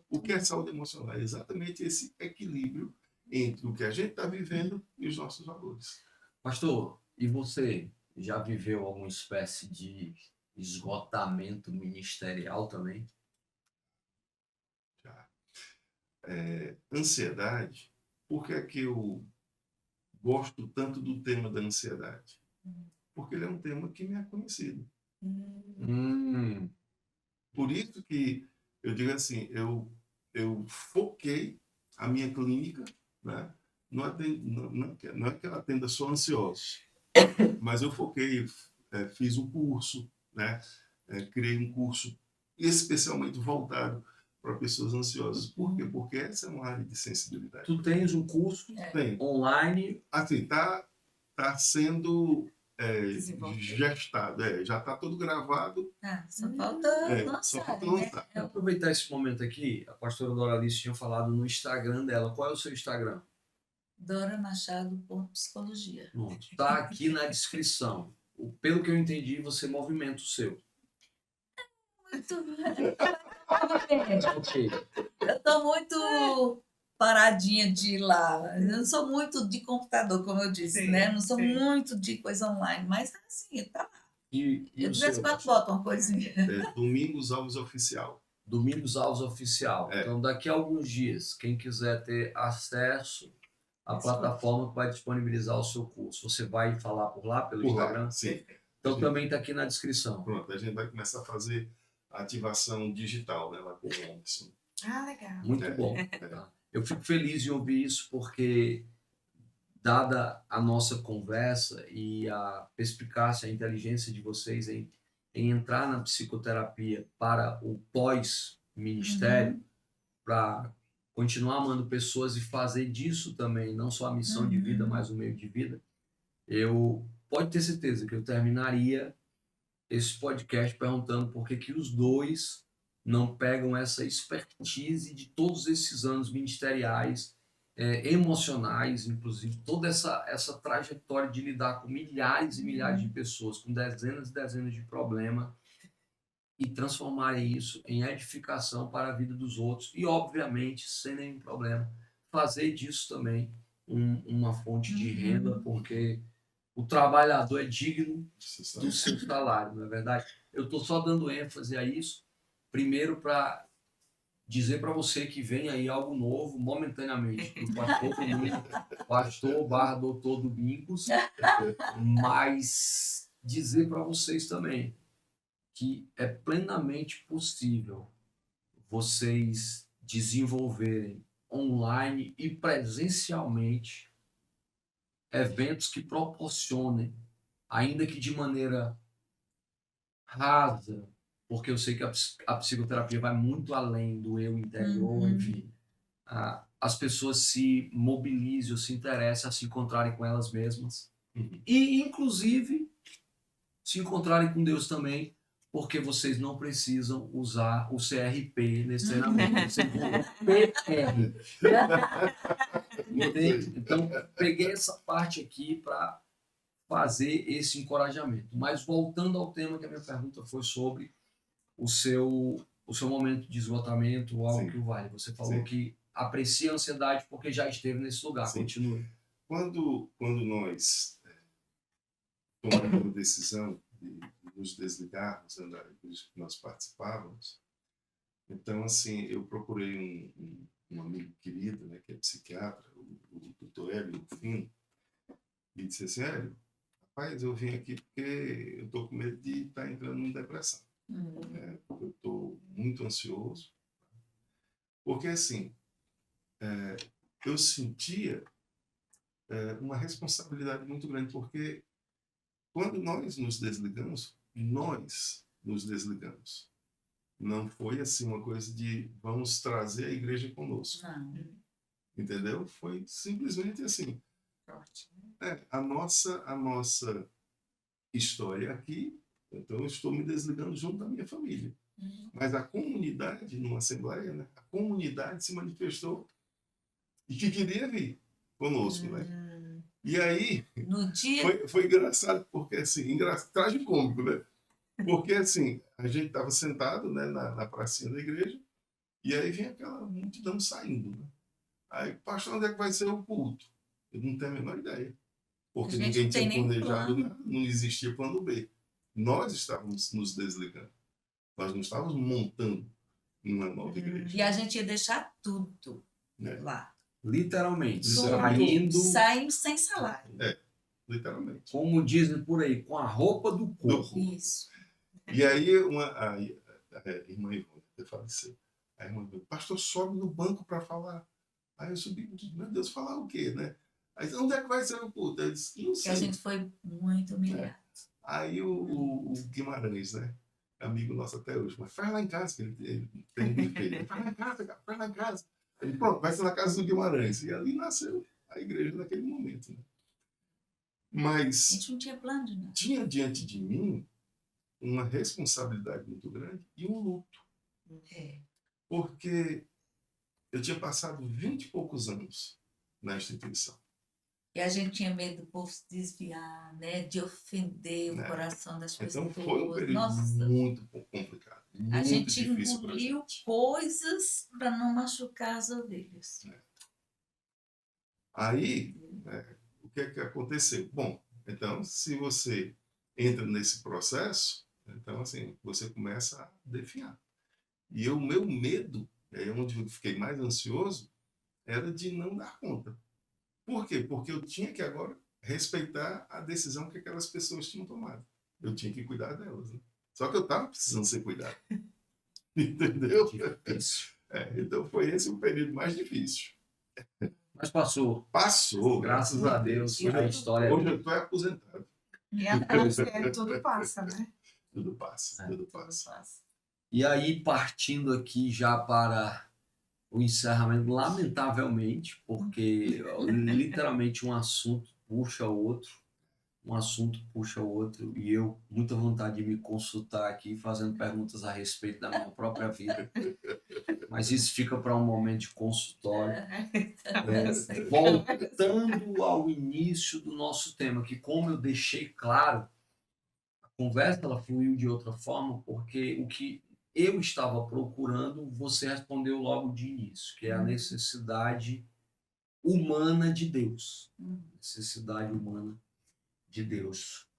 Speaker 3: O que é saúde emocional? É exatamente esse equilíbrio entre o que a gente está vivendo e os nossos valores.
Speaker 1: Pastor, e você já viveu alguma espécie de esgotamento ministerial também?
Speaker 3: Já. Ansiedade. Por que é que eu gosto tanto do tema da ansiedade? Porque ele é um tema que me é conhecido. Por isso que eu digo assim, eu foquei a minha clínica, né? Não é que ela atenda só ansiosos, mas eu foquei, fiz um curso, né? Criei um curso especialmente voltado para pessoas ansiosas. Por quê? Porque essa é uma área de sensibilidade.
Speaker 1: Tu tens um curso online?
Speaker 3: Assim, tá sendo gestado, já está todo gravado.
Speaker 2: Só falta lançar.
Speaker 3: Só falta lançar.
Speaker 1: Vou aproveitar esse momento aqui, a pastora Doralice tinha falado no Instagram dela. Qual é o seu Instagram?
Speaker 2: Dora Machado.psicologia.
Speaker 1: Pronto, tá aqui na descrição. Pelo que eu entendi, você movimenta o seu.
Speaker 2: Muito
Speaker 1: Ok.
Speaker 2: Eu estou muito paradinha de ir lá. Eu não sou muito de computador, como eu disse, né? Eu não sou muito de coisa online, mas assim, tá lá.
Speaker 1: E
Speaker 2: Eu
Speaker 1: o
Speaker 2: de vez em
Speaker 1: seu,
Speaker 2: quando
Speaker 1: pastor?
Speaker 2: boto uma coisinha.
Speaker 3: Domingos Alves Oficial.
Speaker 1: Domingos Alves Oficial.
Speaker 3: É.
Speaker 1: Então, daqui a alguns dias, quem quiser ter acesso à plataforma que vai disponibilizar o seu curso, você vai falar por lá, pelo
Speaker 3: Por lá,
Speaker 1: Instagram?
Speaker 3: sim.
Speaker 1: Então,
Speaker 3: Sim.
Speaker 1: também está aqui na descrição.
Speaker 3: Pronto, a gente vai começar a fazer a ativação digital, né, lá com o Anderson.
Speaker 4: Ah, legal.
Speaker 1: Muito
Speaker 3: É.
Speaker 1: bom. Tá? Eu fico feliz em ouvir isso porque, dada a nossa conversa e a perspicácia, a inteligência de vocês em entrar na psicoterapia para o pós-ministério, para continuar amando pessoas e fazer disso também, não só a missão de vida, mas o meio de vida, eu pode ter certeza que eu terminaria esse podcast perguntando por que que os dois não pegam essa expertise de todos esses anos ministeriais, emocionais, inclusive, toda essa trajetória de lidar com milhares e milhares de pessoas, com dezenas e dezenas de problemas, e transformarem isso em edificação para a vida dos outros e, obviamente, sem nenhum problema, fazer disso também uma fonte de renda, porque o trabalhador é digno do seu salário, não é verdade? Eu estou só dando ênfase a isso, primeiro para dizer para você que vem aí algo novo, momentaneamente, do pastor Domingos, pastor/doutor Domingos, mas dizer para vocês também que é plenamente possível vocês desenvolverem online e presencialmente eventos que proporcionem, ainda que de maneira rasa, porque eu sei que a psicoterapia vai muito além do eu interior, enfim, as pessoas se mobilizem ou se interessem a se encontrarem com elas mesmas e, inclusive, se encontrarem com Deus também, porque vocês não precisam usar o CRP nesse treinamento. Vocês vão PR. Entende? Então, peguei essa parte aqui para fazer esse encorajamento. Mas voltando ao tema que a minha pergunta foi sobre o seu momento de esgotamento, o algo
Speaker 3: Sim.
Speaker 1: que o vale. Você falou
Speaker 3: Sim.
Speaker 1: que aprecia a ansiedade porque já esteve nesse lugar.
Speaker 3: Sim.
Speaker 1: Continue.
Speaker 3: Quando nós tomamos a decisão de nos desligarmos da igreja que nós participávamos, então, assim, eu procurei um amigo querido, né, que é psiquiatra, o Dr. Hélio Fino, e disse assim: Hélio, rapaz, eu vim aqui porque eu estou com medo de estar entrando em depressão. Eu estou muito ansioso, porque, assim, eu sentia uma responsabilidade muito grande, porque quando nós nos desligamos, não foi assim uma coisa de vamos trazer a igreja conosco.
Speaker 2: Não.
Speaker 3: Entendeu? Foi simplesmente assim. A nossa história aqui, então eu estou me desligando junto da minha família. Mas a comunidade, numa assembleia, né, a comunidade se manifestou e que queria vir conosco, né? E aí,
Speaker 2: No dia...
Speaker 3: foi engraçado, porque assim, tragicômico, né? Porque assim, a gente estava sentado, né, na pracinha da igreja, e aí vem aquela multidão saindo, né? Aí, pastor, onde é que vai ser o culto? Eu não tenho a menor ideia. Porque
Speaker 2: A gente
Speaker 3: ninguém
Speaker 2: não tem
Speaker 3: tinha
Speaker 2: nem
Speaker 3: planejado
Speaker 2: plano.
Speaker 3: nada, não existia plano B. Nós estávamos nos desligando. Nós não estávamos montando uma nova igreja.
Speaker 2: E a gente ia deixar tudo lá.
Speaker 1: Literalmente.
Speaker 3: Literalmente.
Speaker 2: Saindo sem salário.
Speaker 3: Literalmente.
Speaker 1: Como dizem por aí, com a roupa do corpo.
Speaker 2: Isso.
Speaker 3: E aí, a irmã Ivone até faleceu. A irmã Ivone, pastor, sobe no banco para falar. Aí eu subi, meu Deus, falar o quê, né? Aí, onde é que vai ser o culto? Eu disse, não
Speaker 2: Que
Speaker 3: sei.
Speaker 2: a gente foi muito humilhado.
Speaker 3: Aí o Guimarães, né? Amigo nosso até hoje, mas faz lá em casa, que ele tem um buffet. Faz lá em casa, cara, faz lá em casa. Ele, pronto, vai ser na casa do Guimarães. E ali nasceu a igreja naquele momento, né?
Speaker 2: A
Speaker 3: Mas
Speaker 2: gente não tinha plano de nada.
Speaker 3: tinha diante de mim uma responsabilidade muito grande e um luto. Porque eu tinha passado 20 e poucos anos na instituição.
Speaker 2: E a gente tinha medo do povo se desviar, né? De ofender o coração das pessoas.
Speaker 3: Então foi um período
Speaker 2: Nossa,
Speaker 3: muito complicado.
Speaker 2: a
Speaker 3: Muito
Speaker 2: gente
Speaker 3: difícil pra
Speaker 2: engoliu
Speaker 3: gente.
Speaker 2: coisas para não machucar as ovelhas.
Speaker 3: Aí, o que é que aconteceu? Bom, então, se você entra nesse processo, então, assim, você começa a definhar. E o meu medo, onde eu fiquei mais ansioso, era de não dar conta. Por quê? Porque eu tinha que agora respeitar a decisão que aquelas pessoas tinham tomado. Eu tinha que cuidar delas, né? Só que eu estava precisando ser cuidado. Entendeu?
Speaker 1: Difícil.
Speaker 3: Então foi esse o período mais difícil.
Speaker 1: Mas passou.
Speaker 3: Passou,
Speaker 1: Graças a Deus.
Speaker 2: E
Speaker 1: A história
Speaker 3: Hoje eu estou aposentado.
Speaker 4: E até você, tudo passa, né?
Speaker 3: Tudo passa, tudo
Speaker 4: Tudo
Speaker 3: passa.
Speaker 4: passa.
Speaker 1: E aí, partindo aqui já para o encerramento, lamentavelmente, porque literalmente um assunto puxa o outro, e eu, muita vontade de me consultar aqui, fazendo perguntas a respeito da minha própria vida, mas isso fica para um momento de consultório. Voltando ao início do nosso tema, que como eu deixei claro, a conversa ela fluiu de outra forma, porque o que eu estava procurando, você respondeu logo de início, que é a necessidade humana de Deus. Necessidade humana de Deus.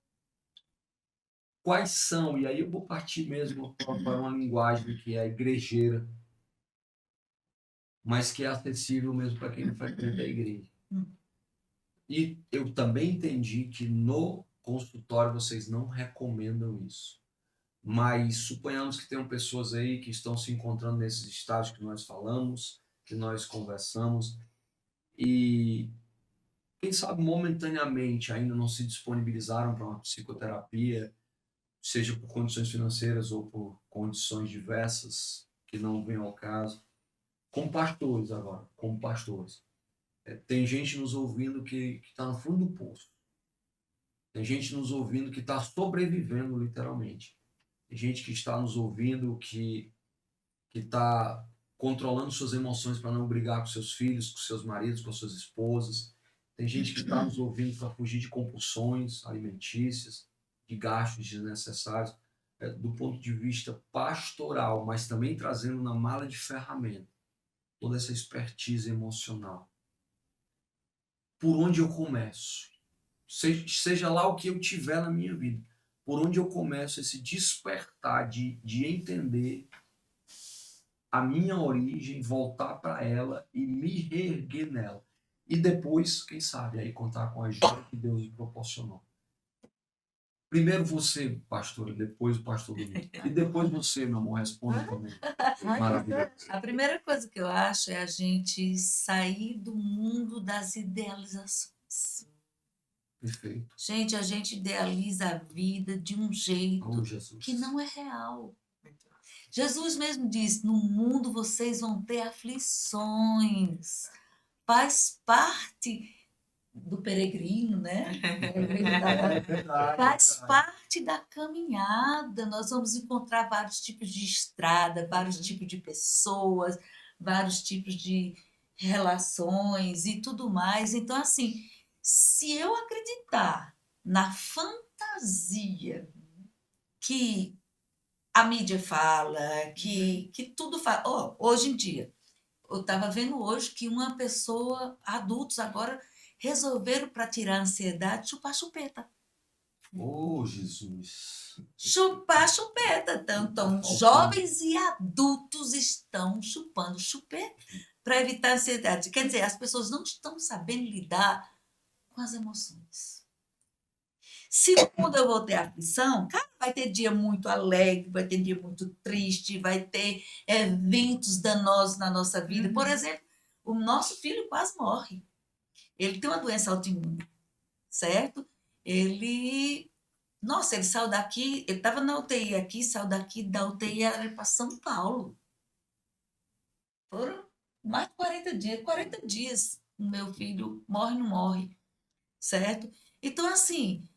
Speaker 1: Quais são, e aí eu vou partir mesmo para uma linguagem que é igrejeira, mas que é acessível mesmo para quem não frequenta a igreja. E eu também entendi que no consultório vocês não recomendam isso. Mas suponhamos que tenham pessoas aí que estão se encontrando nesses estágios que nós falamos, que nós conversamos, e quem sabe momentaneamente ainda não se disponibilizaram para uma psicoterapia, seja por condições financeiras ou por condições diversas que não vêm ao caso. Como pastores agora, como pastores. Tem gente nos ouvindo que está no fundo do poço. Tem gente nos ouvindo que está sobrevivendo, literalmente. Tem gente que está nos ouvindo que está controlando suas emoções para não brigar com seus filhos, com seus maridos, com suas esposas. Tem gente que está nos ouvindo para fugir de compulsões alimentícias, de gastos desnecessários, do ponto de vista pastoral, mas também trazendo na mala de ferramenta toda essa expertise emocional. Por onde eu começo? Seja lá o que eu tiver na minha vida, por onde eu começo esse despertar de entender a minha origem, voltar para ela e me reerguer nela. E depois, quem sabe, aí contar com a ajuda que Deus me proporcionou. Primeiro você, pastor, depois o pastor Domingos. E depois você, meu amor, responda também. Maravilha.
Speaker 2: A primeira coisa que eu acho é a gente sair do mundo das idealizações.
Speaker 1: Perfeito.
Speaker 2: Gente, a gente idealiza a vida de um jeito
Speaker 1: Oh, Jesus.
Speaker 2: que não é real. Jesus mesmo diz: no mundo vocês vão ter aflições. Faz parte do peregrino, né? Faz parte da caminhada. Nós vamos encontrar vários tipos de estrada, vários tipos de pessoas, vários tipos de relações e tudo mais. Então, assim, se eu acreditar na fantasia que a mídia fala, que tudo fala. Oh, hoje em dia, eu estava vendo hoje que uma pessoa, adultos agora, resolveram, para tirar a ansiedade, chupar chupeta.
Speaker 1: Oh, Jesus.
Speaker 2: Chupar chupeta. Então, jovens e adultos estão chupando chupeta para evitar a ansiedade. Quer dizer, as pessoas não estão sabendo lidar com as emoções. Segundo, eu vou ter aflição, cara, vai ter dia muito alegre, vai ter dia muito triste, vai ter eventos danosos na nossa vida. Por exemplo, o nosso filho quase morre. Ele tem uma doença autoimune, certo? Nossa, ele saiu daqui, ele estava na UTI aqui, saiu daqui da UTI para São Paulo. Foram mais de 40 dias, o meu filho morre, não morre, certo? Então, assim,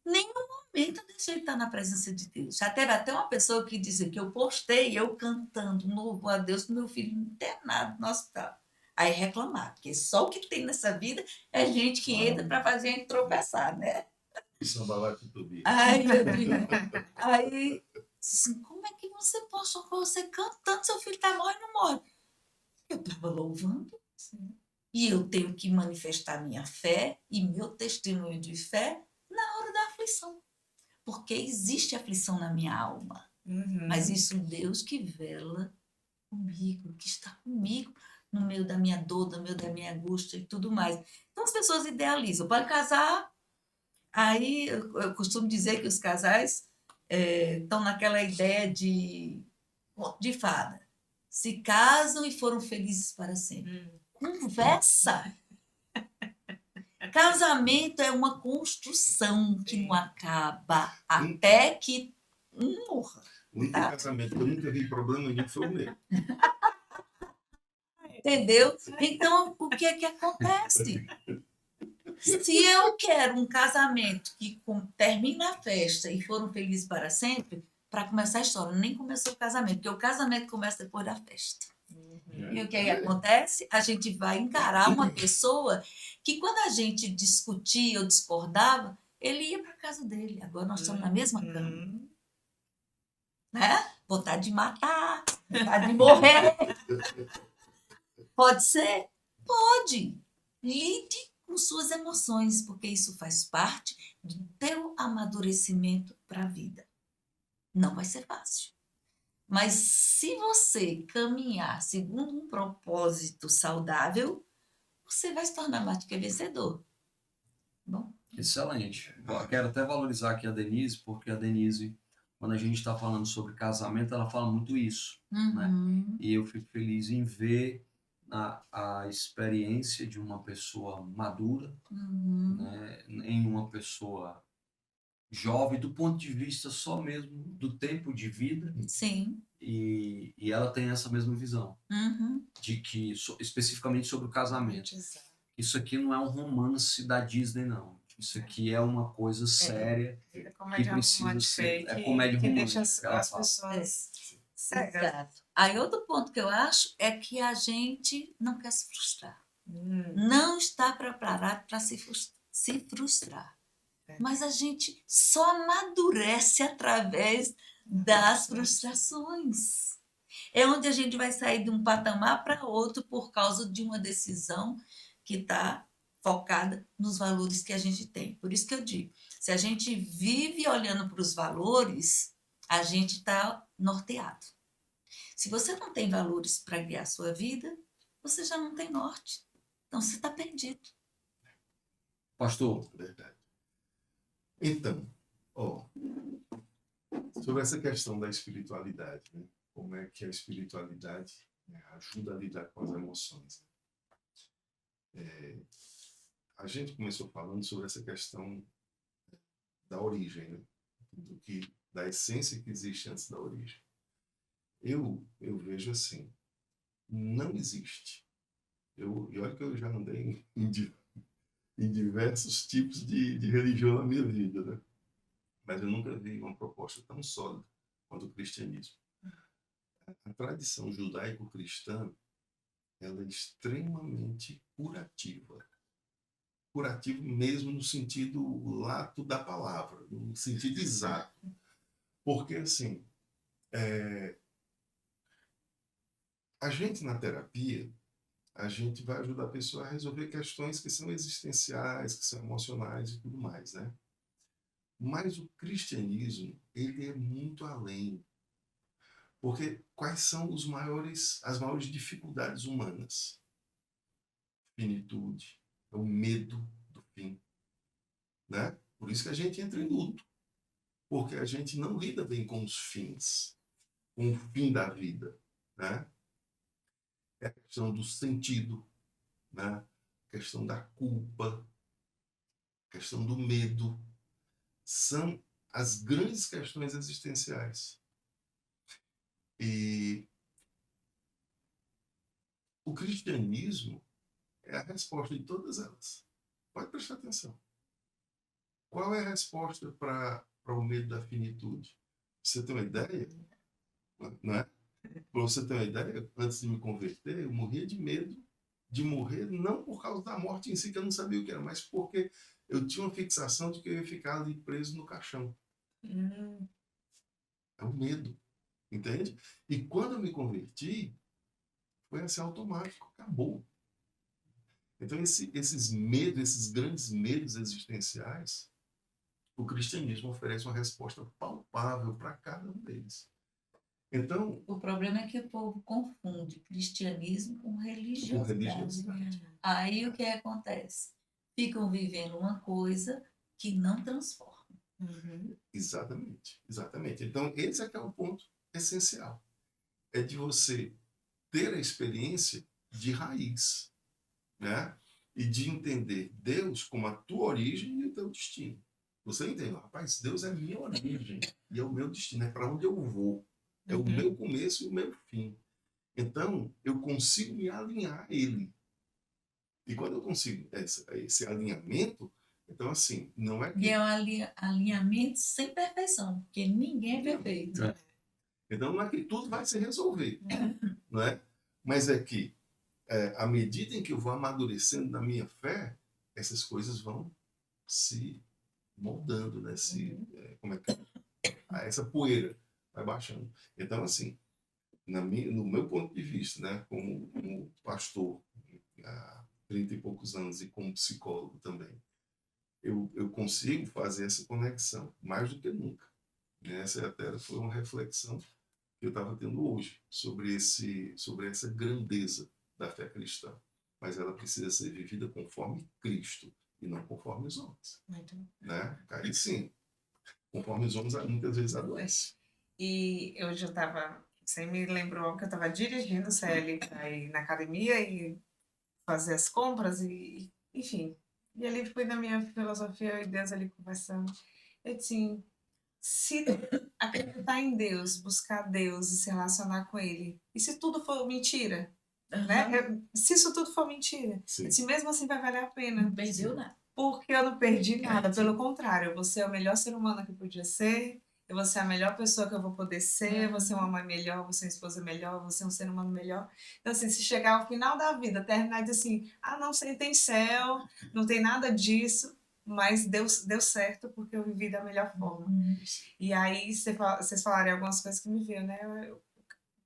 Speaker 2: nenhum momento eu deixei ele estar na presença de Deus. Já teve até uma pessoa que disse que eu postei eu cantando louvo a Deus com meu filho internado no hospital. Aí reclamar, porque só o que tem nessa vida é gente que entra para fazer a gente tropeçar, né? Aí, assim, como é que você postou com você cantando, seu filho está morrendo, não morre? Eu estava louvando. Sim. E eu tenho que manifestar minha fé e meu testemunho de fé na hora da aflição. Porque existe aflição na minha alma. Mas isso Deus que vela comigo, que está comigo no meio da minha dor, no meio da minha angústia e tudo mais. Então as pessoas idealizam. Vai casar, aí eu costumo dizer que os casais estão naquela ideia de fada. Se casam e foram felizes para sempre. Conversa! Casamento é uma construção que não acaba até que morra.
Speaker 3: O único casamento que eu nunca vi problema nenhum foi o meu.
Speaker 2: Entendeu? Então, o que é que acontece? Se eu quero um casamento que termina a festa e foram felizes para sempre, para começar a história, nem começou o casamento, porque o casamento começa depois da festa. E o que aí acontece? A gente vai encarar uma pessoa que, quando a gente discutia ou discordava, ele ia para casa dele. Agora nós estamos na mesma cama. Né? Vontade de matar, vontade de morrer. Pode ser? Pode. Lide com suas emoções, porque isso faz parte do teu amadurecimento para a vida. Não vai ser fácil. Mas se você caminhar segundo um propósito saudável, você vai se tornar mais do que vencedor. Bom,
Speaker 1: Excelente. Eu quero até valorizar aqui a Denise, porque a Denise, quando a gente está falando sobre casamento, ela fala muito isso.
Speaker 2: uhum,
Speaker 1: E eu fico feliz em ver a experiência de uma pessoa madura,
Speaker 2: uhum,
Speaker 1: né, em uma pessoa jovem, do ponto de vista só mesmo do tempo de vida,
Speaker 2: sim,
Speaker 1: e ela tem essa mesma visão,
Speaker 2: uhum,
Speaker 1: de que, especificamente sobre o casamento, isso aqui não é um romance da Disney, não. Isso aqui é uma coisa séria,
Speaker 4: É
Speaker 1: que
Speaker 4: comédia
Speaker 1: precisa
Speaker 4: romântica
Speaker 1: ser.
Speaker 4: aí
Speaker 1: É comédia
Speaker 4: que deixa
Speaker 1: romântica, ela
Speaker 4: as
Speaker 1: fala.
Speaker 4: pessoas cegas.
Speaker 2: exato. Aí outro ponto que eu acho é que a gente não quer se frustrar.
Speaker 4: Hum,
Speaker 2: Não está preparado para se frustrar. Mas a gente só amadurece através das frustrações. É onde a gente vai sair de um patamar para outro por causa de uma decisão que está focada nos valores que a gente tem. Por isso que eu digo, se a gente vive olhando para os valores, a gente está norteado. Se você não tem valores para guiar a sua vida, você já não tem norte. Então você está perdido.
Speaker 1: Pastor,
Speaker 3: Verdade. Então, ó, sobre essa questão da espiritualidade, né? Como é que a espiritualidade, né, ajuda a lidar com as emoções. A gente começou falando sobre essa questão da origem, né? Da essência que existe antes da origem. Eu vejo assim, não existe. E olha que eu já andei em diversos tipos de religião na minha vida, né? Mas eu nunca vi uma proposta tão sólida quanto o cristianismo. A tradição judaico-cristã, ela é extremamente curativa. Curativo mesmo no sentido lato da palavra, no sentido exato. Porque, assim, a gente na terapia, a gente vai ajudar a pessoa a resolver questões que são existenciais, que são emocionais e tudo mais, né? Mas o cristianismo, ele é muito além. Porque quais são as maiores dificuldades humanas? Finitude, é o medo do fim, né? Por isso que a gente entra em luto, porque a gente não lida bem com os fins, com o fim da vida, né? É a questão do sentido, né? A questão da culpa, a questão do medo, são as grandes questões existenciais. E o cristianismo é a resposta de todas elas. Pode prestar atenção. Qual é a resposta para o medo da finitude? Você tem uma ideia? Não é? Para você ter uma ideia, antes de me converter, eu morria de medo de morrer, não por causa da morte em si, que eu não sabia o que era, mas porque eu tinha uma fixação de que eu ia ficar ali preso no caixão. É o medo, entende? E quando eu me converti, foi assim automático, acabou. Então, esses medos, esses grandes medos existenciais, o cristianismo oferece uma resposta palpável para cada um deles. Então,
Speaker 2: O problema é que o povo confunde cristianismo com
Speaker 3: com
Speaker 2: religiosidade.
Speaker 3: religiosidade.
Speaker 2: Aí o que acontece? Ficam vivendo uma coisa que não transforma.
Speaker 3: Exatamente, exatamente. Então, esse é que é o ponto essencial. É de você ter a experiência de raiz, né? E de entender Deus como a tua origem e o teu destino. Você entende? Rapaz, Deus é a minha origem e é o meu destino, é para onde eu vou. É o meu começo e o meu fim. Então, eu consigo me alinhar a Ele. E quando eu consigo esse alinhamento, então, assim, não é
Speaker 2: E
Speaker 3: que...
Speaker 2: é um alinhamento sem perfeição, porque ninguém é perfeito.
Speaker 3: Então, não é que tudo vai se resolver, não é? Mas é que, à medida em que eu vou amadurecendo na minha fé, essas coisas vão se moldando, né? Como é que essa poeira vai baixando. Então, assim, no meu ponto de vista, né, como pastor há 30 e poucos anos e como psicólogo também, eu consigo fazer essa conexão mais do que nunca. Essa até foi uma reflexão que eu estava tendo hoje sobre essa grandeza da fé cristã. Mas ela precisa ser vivida conforme Cristo e não conforme os homens.
Speaker 4: Muito.
Speaker 3: Né? Aí sim, conforme os homens, muitas vezes adoece.
Speaker 4: E hoje eu estava, você me lembrou que eu estava dirigindo, saí ali para ir na academia e fazer as compras e enfim. E ali fui na minha filosofia e Deus ali conversando. Eu disse assim, se acreditar em Deus, buscar Deus e se relacionar com Ele, e se tudo for mentira, né? Se isso tudo for mentira, eu disse, mesmo assim vai valer a pena.
Speaker 2: Não perdeu nada.
Speaker 4: Porque eu não perdi nada, pelo contrário, eu vou ser o melhor ser humano que eu podia ser, eu vou ser a melhor pessoa que eu vou poder ser, eu vou ser uma mãe melhor, vou ser uma esposa melhor, vou ser um ser humano melhor. Então, assim, se chegar ao final da vida, terminar e dizer assim, ah, não sei, tem céu, não tem nada disso, mas deu certo porque eu vivi da melhor forma. E aí, vocês falaram algumas coisas que me veio, né?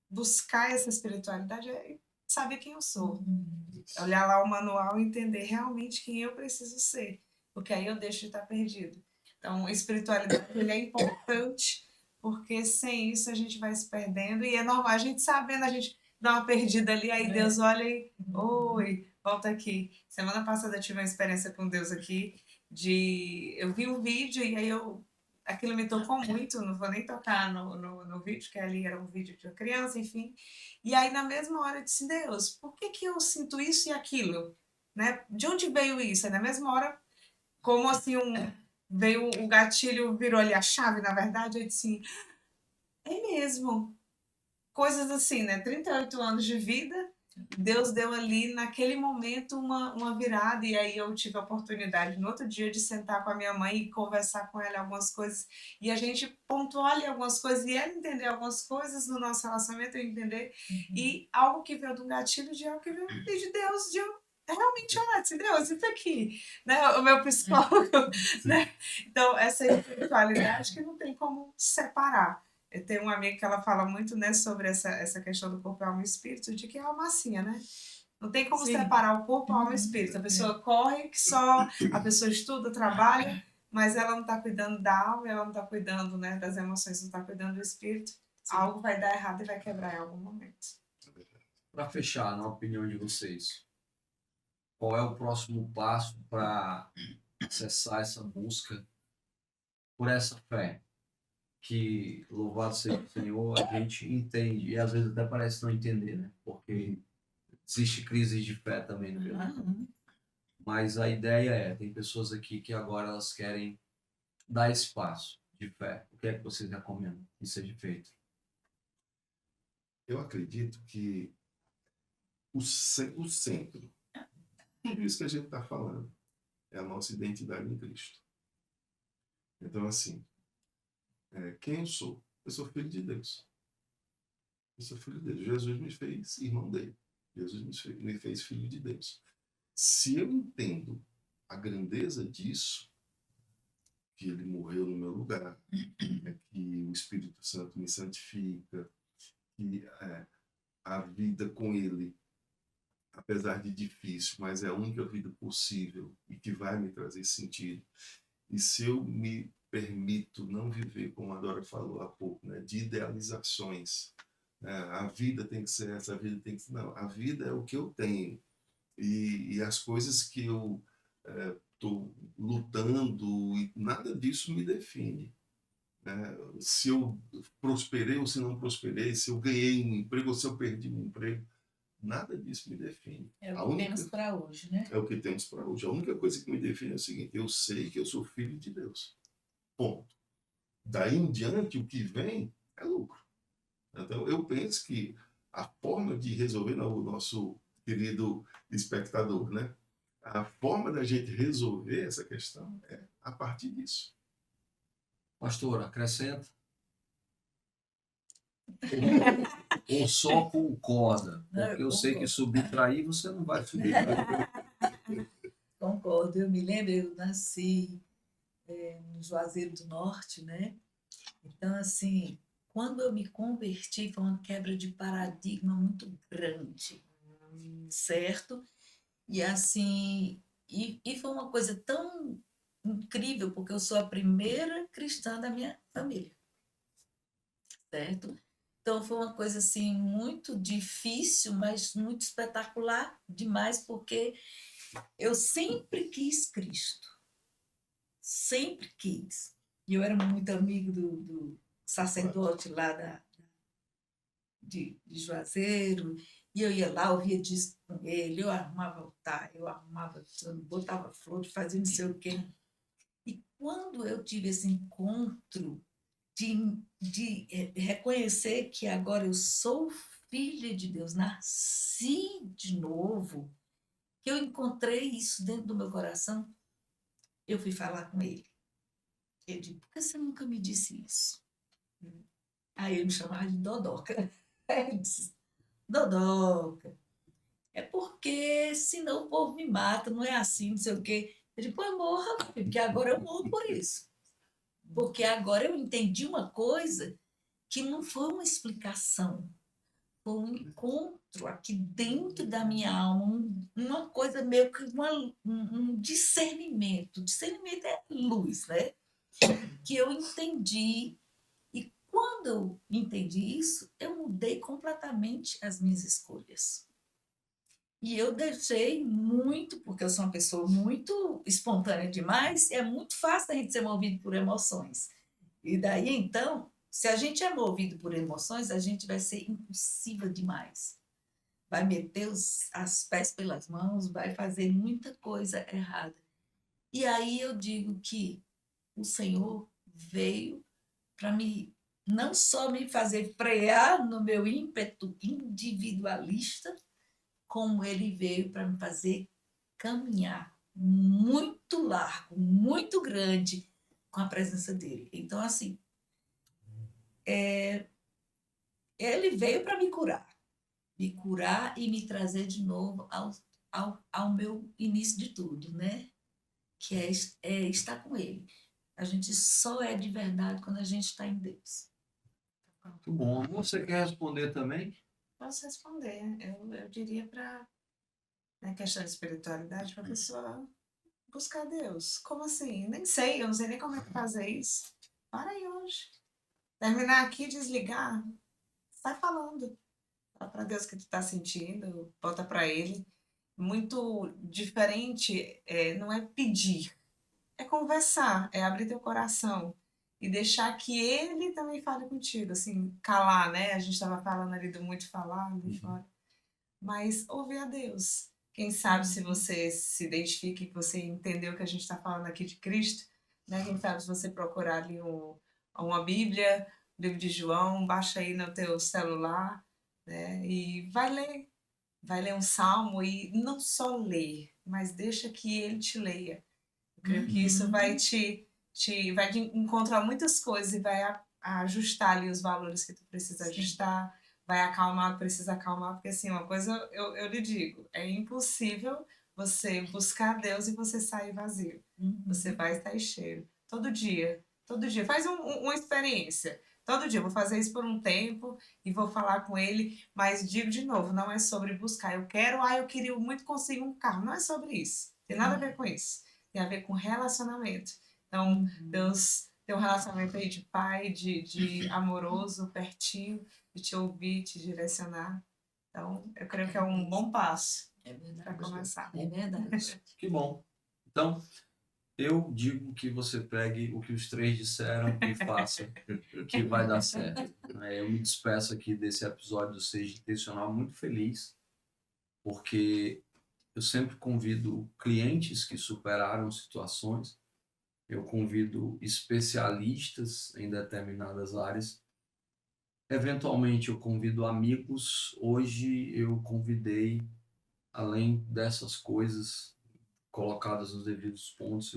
Speaker 4: Buscar essa espiritualidade é saber quem eu sou. Olhar lá o manual e entender realmente quem eu preciso ser. Porque aí eu deixo de estar perdido. Então, a espiritualidade ele é importante, porque sem isso a gente vai se perdendo. E é normal, a gente sabendo, a gente dá uma perdida ali, aí Deus olha e, oi, volta aqui. Semana passada eu tive uma experiência com Deus aqui, eu vi um vídeo e aí aquilo me tocou muito, não vou nem tocar no vídeo, que ali era um vídeo de uma criança, enfim. E aí, na mesma hora, eu disse, Deus, por que que eu sinto isso e aquilo? Né? De onde veio isso? Aí, na mesma hora, como assim, veio o gatilho, virou ali a chave, na verdade, eu disse, é mesmo. Coisas assim, né? 38 anos de vida, Deus deu ali, naquele momento, uma virada, e aí eu tive a oportunidade, no outro dia, de sentar com a minha mãe e conversar com ela algumas coisas, e a gente pontuar ali algumas coisas, e ela entender algumas coisas no nosso relacionamento, eu entender, e algo que veio de um gatilho, de algo que veio de Deus, de eu realmente olhar, disse, Deus, isso aqui, né? O meu psicólogo, né? Então, essa espiritualidade que não tem como separar. Eu tenho uma amiga que ela fala muito, né, sobre essa questão do corpo, alma e espírito, de que é uma massinha, né? Não tem como separar o corpo, alma e espírito. A pessoa corre, que só, a pessoa estuda, trabalha, mas ela não está cuidando da alma, ela não está cuidando, né, das emoções, não está cuidando do espírito. Algo vai dar errado e vai quebrar em algum momento.
Speaker 1: Para fechar, na opinião de vocês, qual é o próximo passo para acessar essa busca por essa fé? Que, louvado seja o Senhor, a gente entende, e às vezes até parece não entender, né? Porque existe crise de fé também no meio. Mas a ideia tem pessoas aqui que agora elas querem dar espaço de fé. O que é que vocês recomendam que seja feito?
Speaker 3: Eu acredito que o centro, tudo isso que a gente está falando, é a nossa identidade em Cristo. Então, assim, quem eu sou? Eu sou filho de Deus. Eu sou filho de Deus. Jesus me fez irmão dele. Jesus me fez filho de Deus. Se eu entendo a grandeza disso, que ele morreu no meu lugar, que o Espírito Santo me santifica, que a vida com ele, apesar de difícil, mas é a única vida possível e que vai me trazer sentido. E se eu me permito não viver, como a Dora falou há pouco, né, de idealizações. A vida tem que ser essa, a vida tem que ser... Não, a vida é o que eu tenho. E as coisas que eu estou lutando, e nada disso me define. Né? Se eu prosperei ou se não prosperei, se eu ganhei um emprego ou se eu perdi um emprego, nada disso me define.
Speaker 2: É o que temos para hoje, né?
Speaker 3: É o que temos para hoje. A única coisa que me define é o seguinte: eu sei que eu sou filho de Deus. Ponto. Daí em diante, o que vem é lucro. Então, eu penso que a forma de resolver, o nosso querido espectador, né? A forma da gente resolver essa questão é a partir disso.
Speaker 1: Pastor, acrescenta. Ou só concorda? Porque eu sei que subtrair você não vai subtrair.
Speaker 2: Concordo, eu me lembro, eu nasci no Juazeiro do Norte, né? Então, assim, quando eu me converti, foi uma quebra de paradigma muito grande, certo? E assim, e foi uma coisa tão incrível, porque eu sou a primeira cristã da minha família, certo? Então foi uma coisa assim muito difícil, mas muito espetacular demais, porque eu sempre quis Cristo, sempre quis. E eu era muito amigo do sacerdote lá de Juazeiro, e eu ia lá, ouvia disco com ele, eu arrumava altar, eu arrumava, botava flor, fazia não sei o quê. E quando eu tive esse encontro de reconhecer que agora eu sou filha de Deus, nasci de novo, que eu encontrei isso dentro do meu coração, eu fui falar com ele. Eu disse: por que você nunca me disse isso? Aí ele me chamava de Dodoca. Aí ele disse: Dodoca, é porque senão o povo me mata, não é assim, não sei o quê. Eu disse: pô, morra, porque agora eu morro por isso. Porque agora eu entendi uma coisa que não foi uma explicação, foi um encontro aqui dentro da minha alma, uma coisa meio que um discernimento. Discernimento é luz, né? Que eu entendi. E quando eu entendi isso, eu mudei completamente as minhas escolhas. E eu deixei muito, porque eu sou uma pessoa muito espontânea demais, é muito fácil a gente ser movido por emoções. E daí, então, se a gente é movido por emoções, a gente vai ser impulsiva demais. Vai meter as pés pelas mãos, vai fazer muita coisa errada. E aí eu digo que o Senhor veio para não só me fazer frear no meu ímpeto individualista, como ele veio para me fazer caminhar muito largo, muito grande com a presença dele. Então, assim, ele veio para me curar e me trazer de novo ao meu início de tudo, né? Que é estar com ele. A gente só é de verdade quando a gente está em Deus.
Speaker 1: Muito bom. Você quer responder também?
Speaker 4: Posso responder. Eu diria para, na questão de espiritualidade, para a pessoa buscar Deus. Como assim? Nem sei, eu não sei nem como é que fazer isso. Para aí hoje. Terminar aqui, desligar, sai falando. Fala para Deus o que tu está sentindo, bota para Ele. Muito diferente, não é pedir, é conversar, é abrir teu coração e deixar que Ele também fale contigo, assim, calar, né? A gente estava falando ali do muito falar, ali fora. Mas ouvir a Deus. Quem sabe se você se identifica e você entendeu que a gente está falando aqui de Cristo, né? Quem sabe se você procurar ali uma Bíblia, o livro de João, baixa aí no teu celular, né? E vai ler um salmo e não só ler, mas deixa que ele te leia. Eu creio que isso vai te encontrar muitas coisas e vai ajustar ali os valores que tu precisa ajustar, vai acalmar, precisa acalmar, porque assim, uma coisa eu lhe digo, é impossível você buscar Deus e você sair vazio. Você vai estar cheio. Todo dia. Faz uma experiência. Todo dia, eu vou fazer isso por um tempo e vou falar com ele, mas digo de novo, não é sobre buscar. Eu queria muito conseguir um carro. Não é sobre isso. Tem nada a ver com isso. Tem a ver com relacionamento. Então, Deus ter um relacionamento aí de pai, de amoroso, pertinho, de te ouvir, te direcionar. Então, eu creio que é um bom passo
Speaker 2: É
Speaker 4: para
Speaker 2: verdade.
Speaker 4: começar.
Speaker 2: É verdade.
Speaker 1: Que bom. Então, eu digo que você pegue o que os três disseram e faça, que vai dar certo. Eu me despeço aqui desse episódio do Seja Intencional muito feliz, porque eu sempre convido clientes que superaram situações, eu convido especialistas em determinadas áreas, eventualmente eu convido amigos. Hoje eu convidei, além dessas coisas colocadas nos devidos pontos,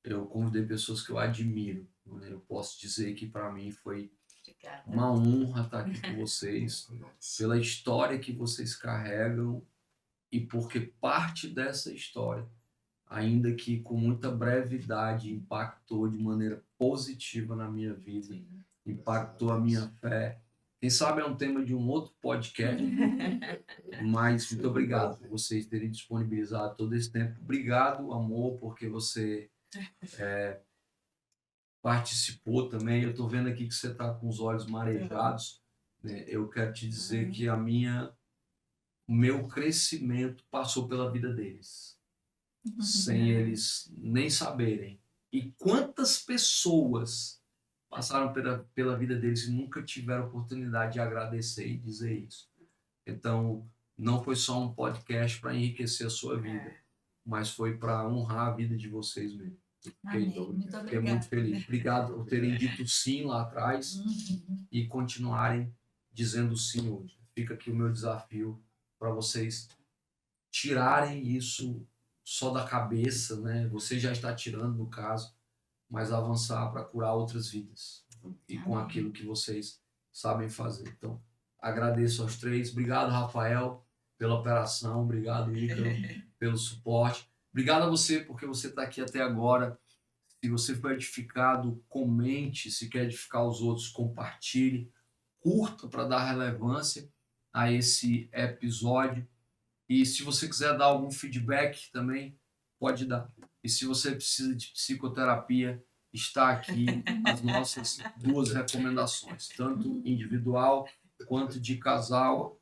Speaker 1: eu convidei pessoas que eu admiro, né? Eu posso dizer que para mim foi
Speaker 2: Obrigada.
Speaker 1: uma honra estar aqui com vocês,
Speaker 3: Nossa.
Speaker 1: pela história que vocês carregam e porque parte dessa história, ainda que com muita brevidade, impactou de maneira positiva na minha vida, impactou a minha fé. Quem sabe é um tema de um outro podcast, mas muito obrigado por vocês terem disponibilizado todo esse tempo. Obrigado, amor, porque você participou também. Eu estou vendo aqui que você está com os olhos marejados, né? Eu quero te dizer que o meu crescimento passou pela vida deles, sem eles nem saberem. E quantas pessoas passaram pela vida deles e nunca tiveram oportunidade de agradecer e dizer isso. Então, não foi só um podcast para enriquecer a sua vida, mas foi para honrar a vida de vocês mesmo.
Speaker 2: Amém. Muito
Speaker 1: Fiquei
Speaker 2: obrigada.
Speaker 1: muito feliz. Obrigado por terem dito sim lá atrás e continuarem dizendo sim hoje. Fica aqui o meu desafio para vocês tirarem isso só da cabeça, né? Você já está tirando, no caso, mas avançar para curar outras vidas e com
Speaker 2: Amém.
Speaker 1: aquilo que vocês sabem fazer. Então, agradeço aos três. Obrigado, Rafael, pela operação. Obrigado, Ícaro, pelo suporte. Obrigado a você, porque você está aqui até agora. Se você foi edificado, comente. Se quer edificar os outros, compartilhe. Curta para dar relevância a esse episódio. E se você quiser dar algum feedback também, pode dar. E se você precisa de psicoterapia, está aqui as nossas 2 recomendações, tanto individual quanto de casal.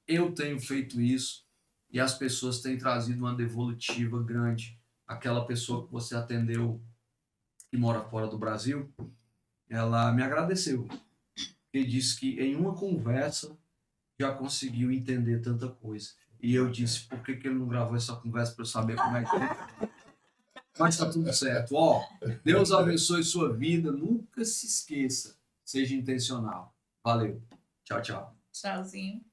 Speaker 1: Eu tenho feito isso e as pessoas têm trazido uma devolutiva grande. Aquela pessoa que você atendeu que mora fora do Brasil, ela me agradeceu. Ele disse que em uma conversa já conseguiu entender tanta coisa. E eu disse, por que ele não gravou essa conversa para eu saber como é que é? Mas tá tudo certo. Deus abençoe sua vida. Nunca se esqueça. Seja intencional. Valeu. Tchau, tchau.
Speaker 2: Tchauzinho.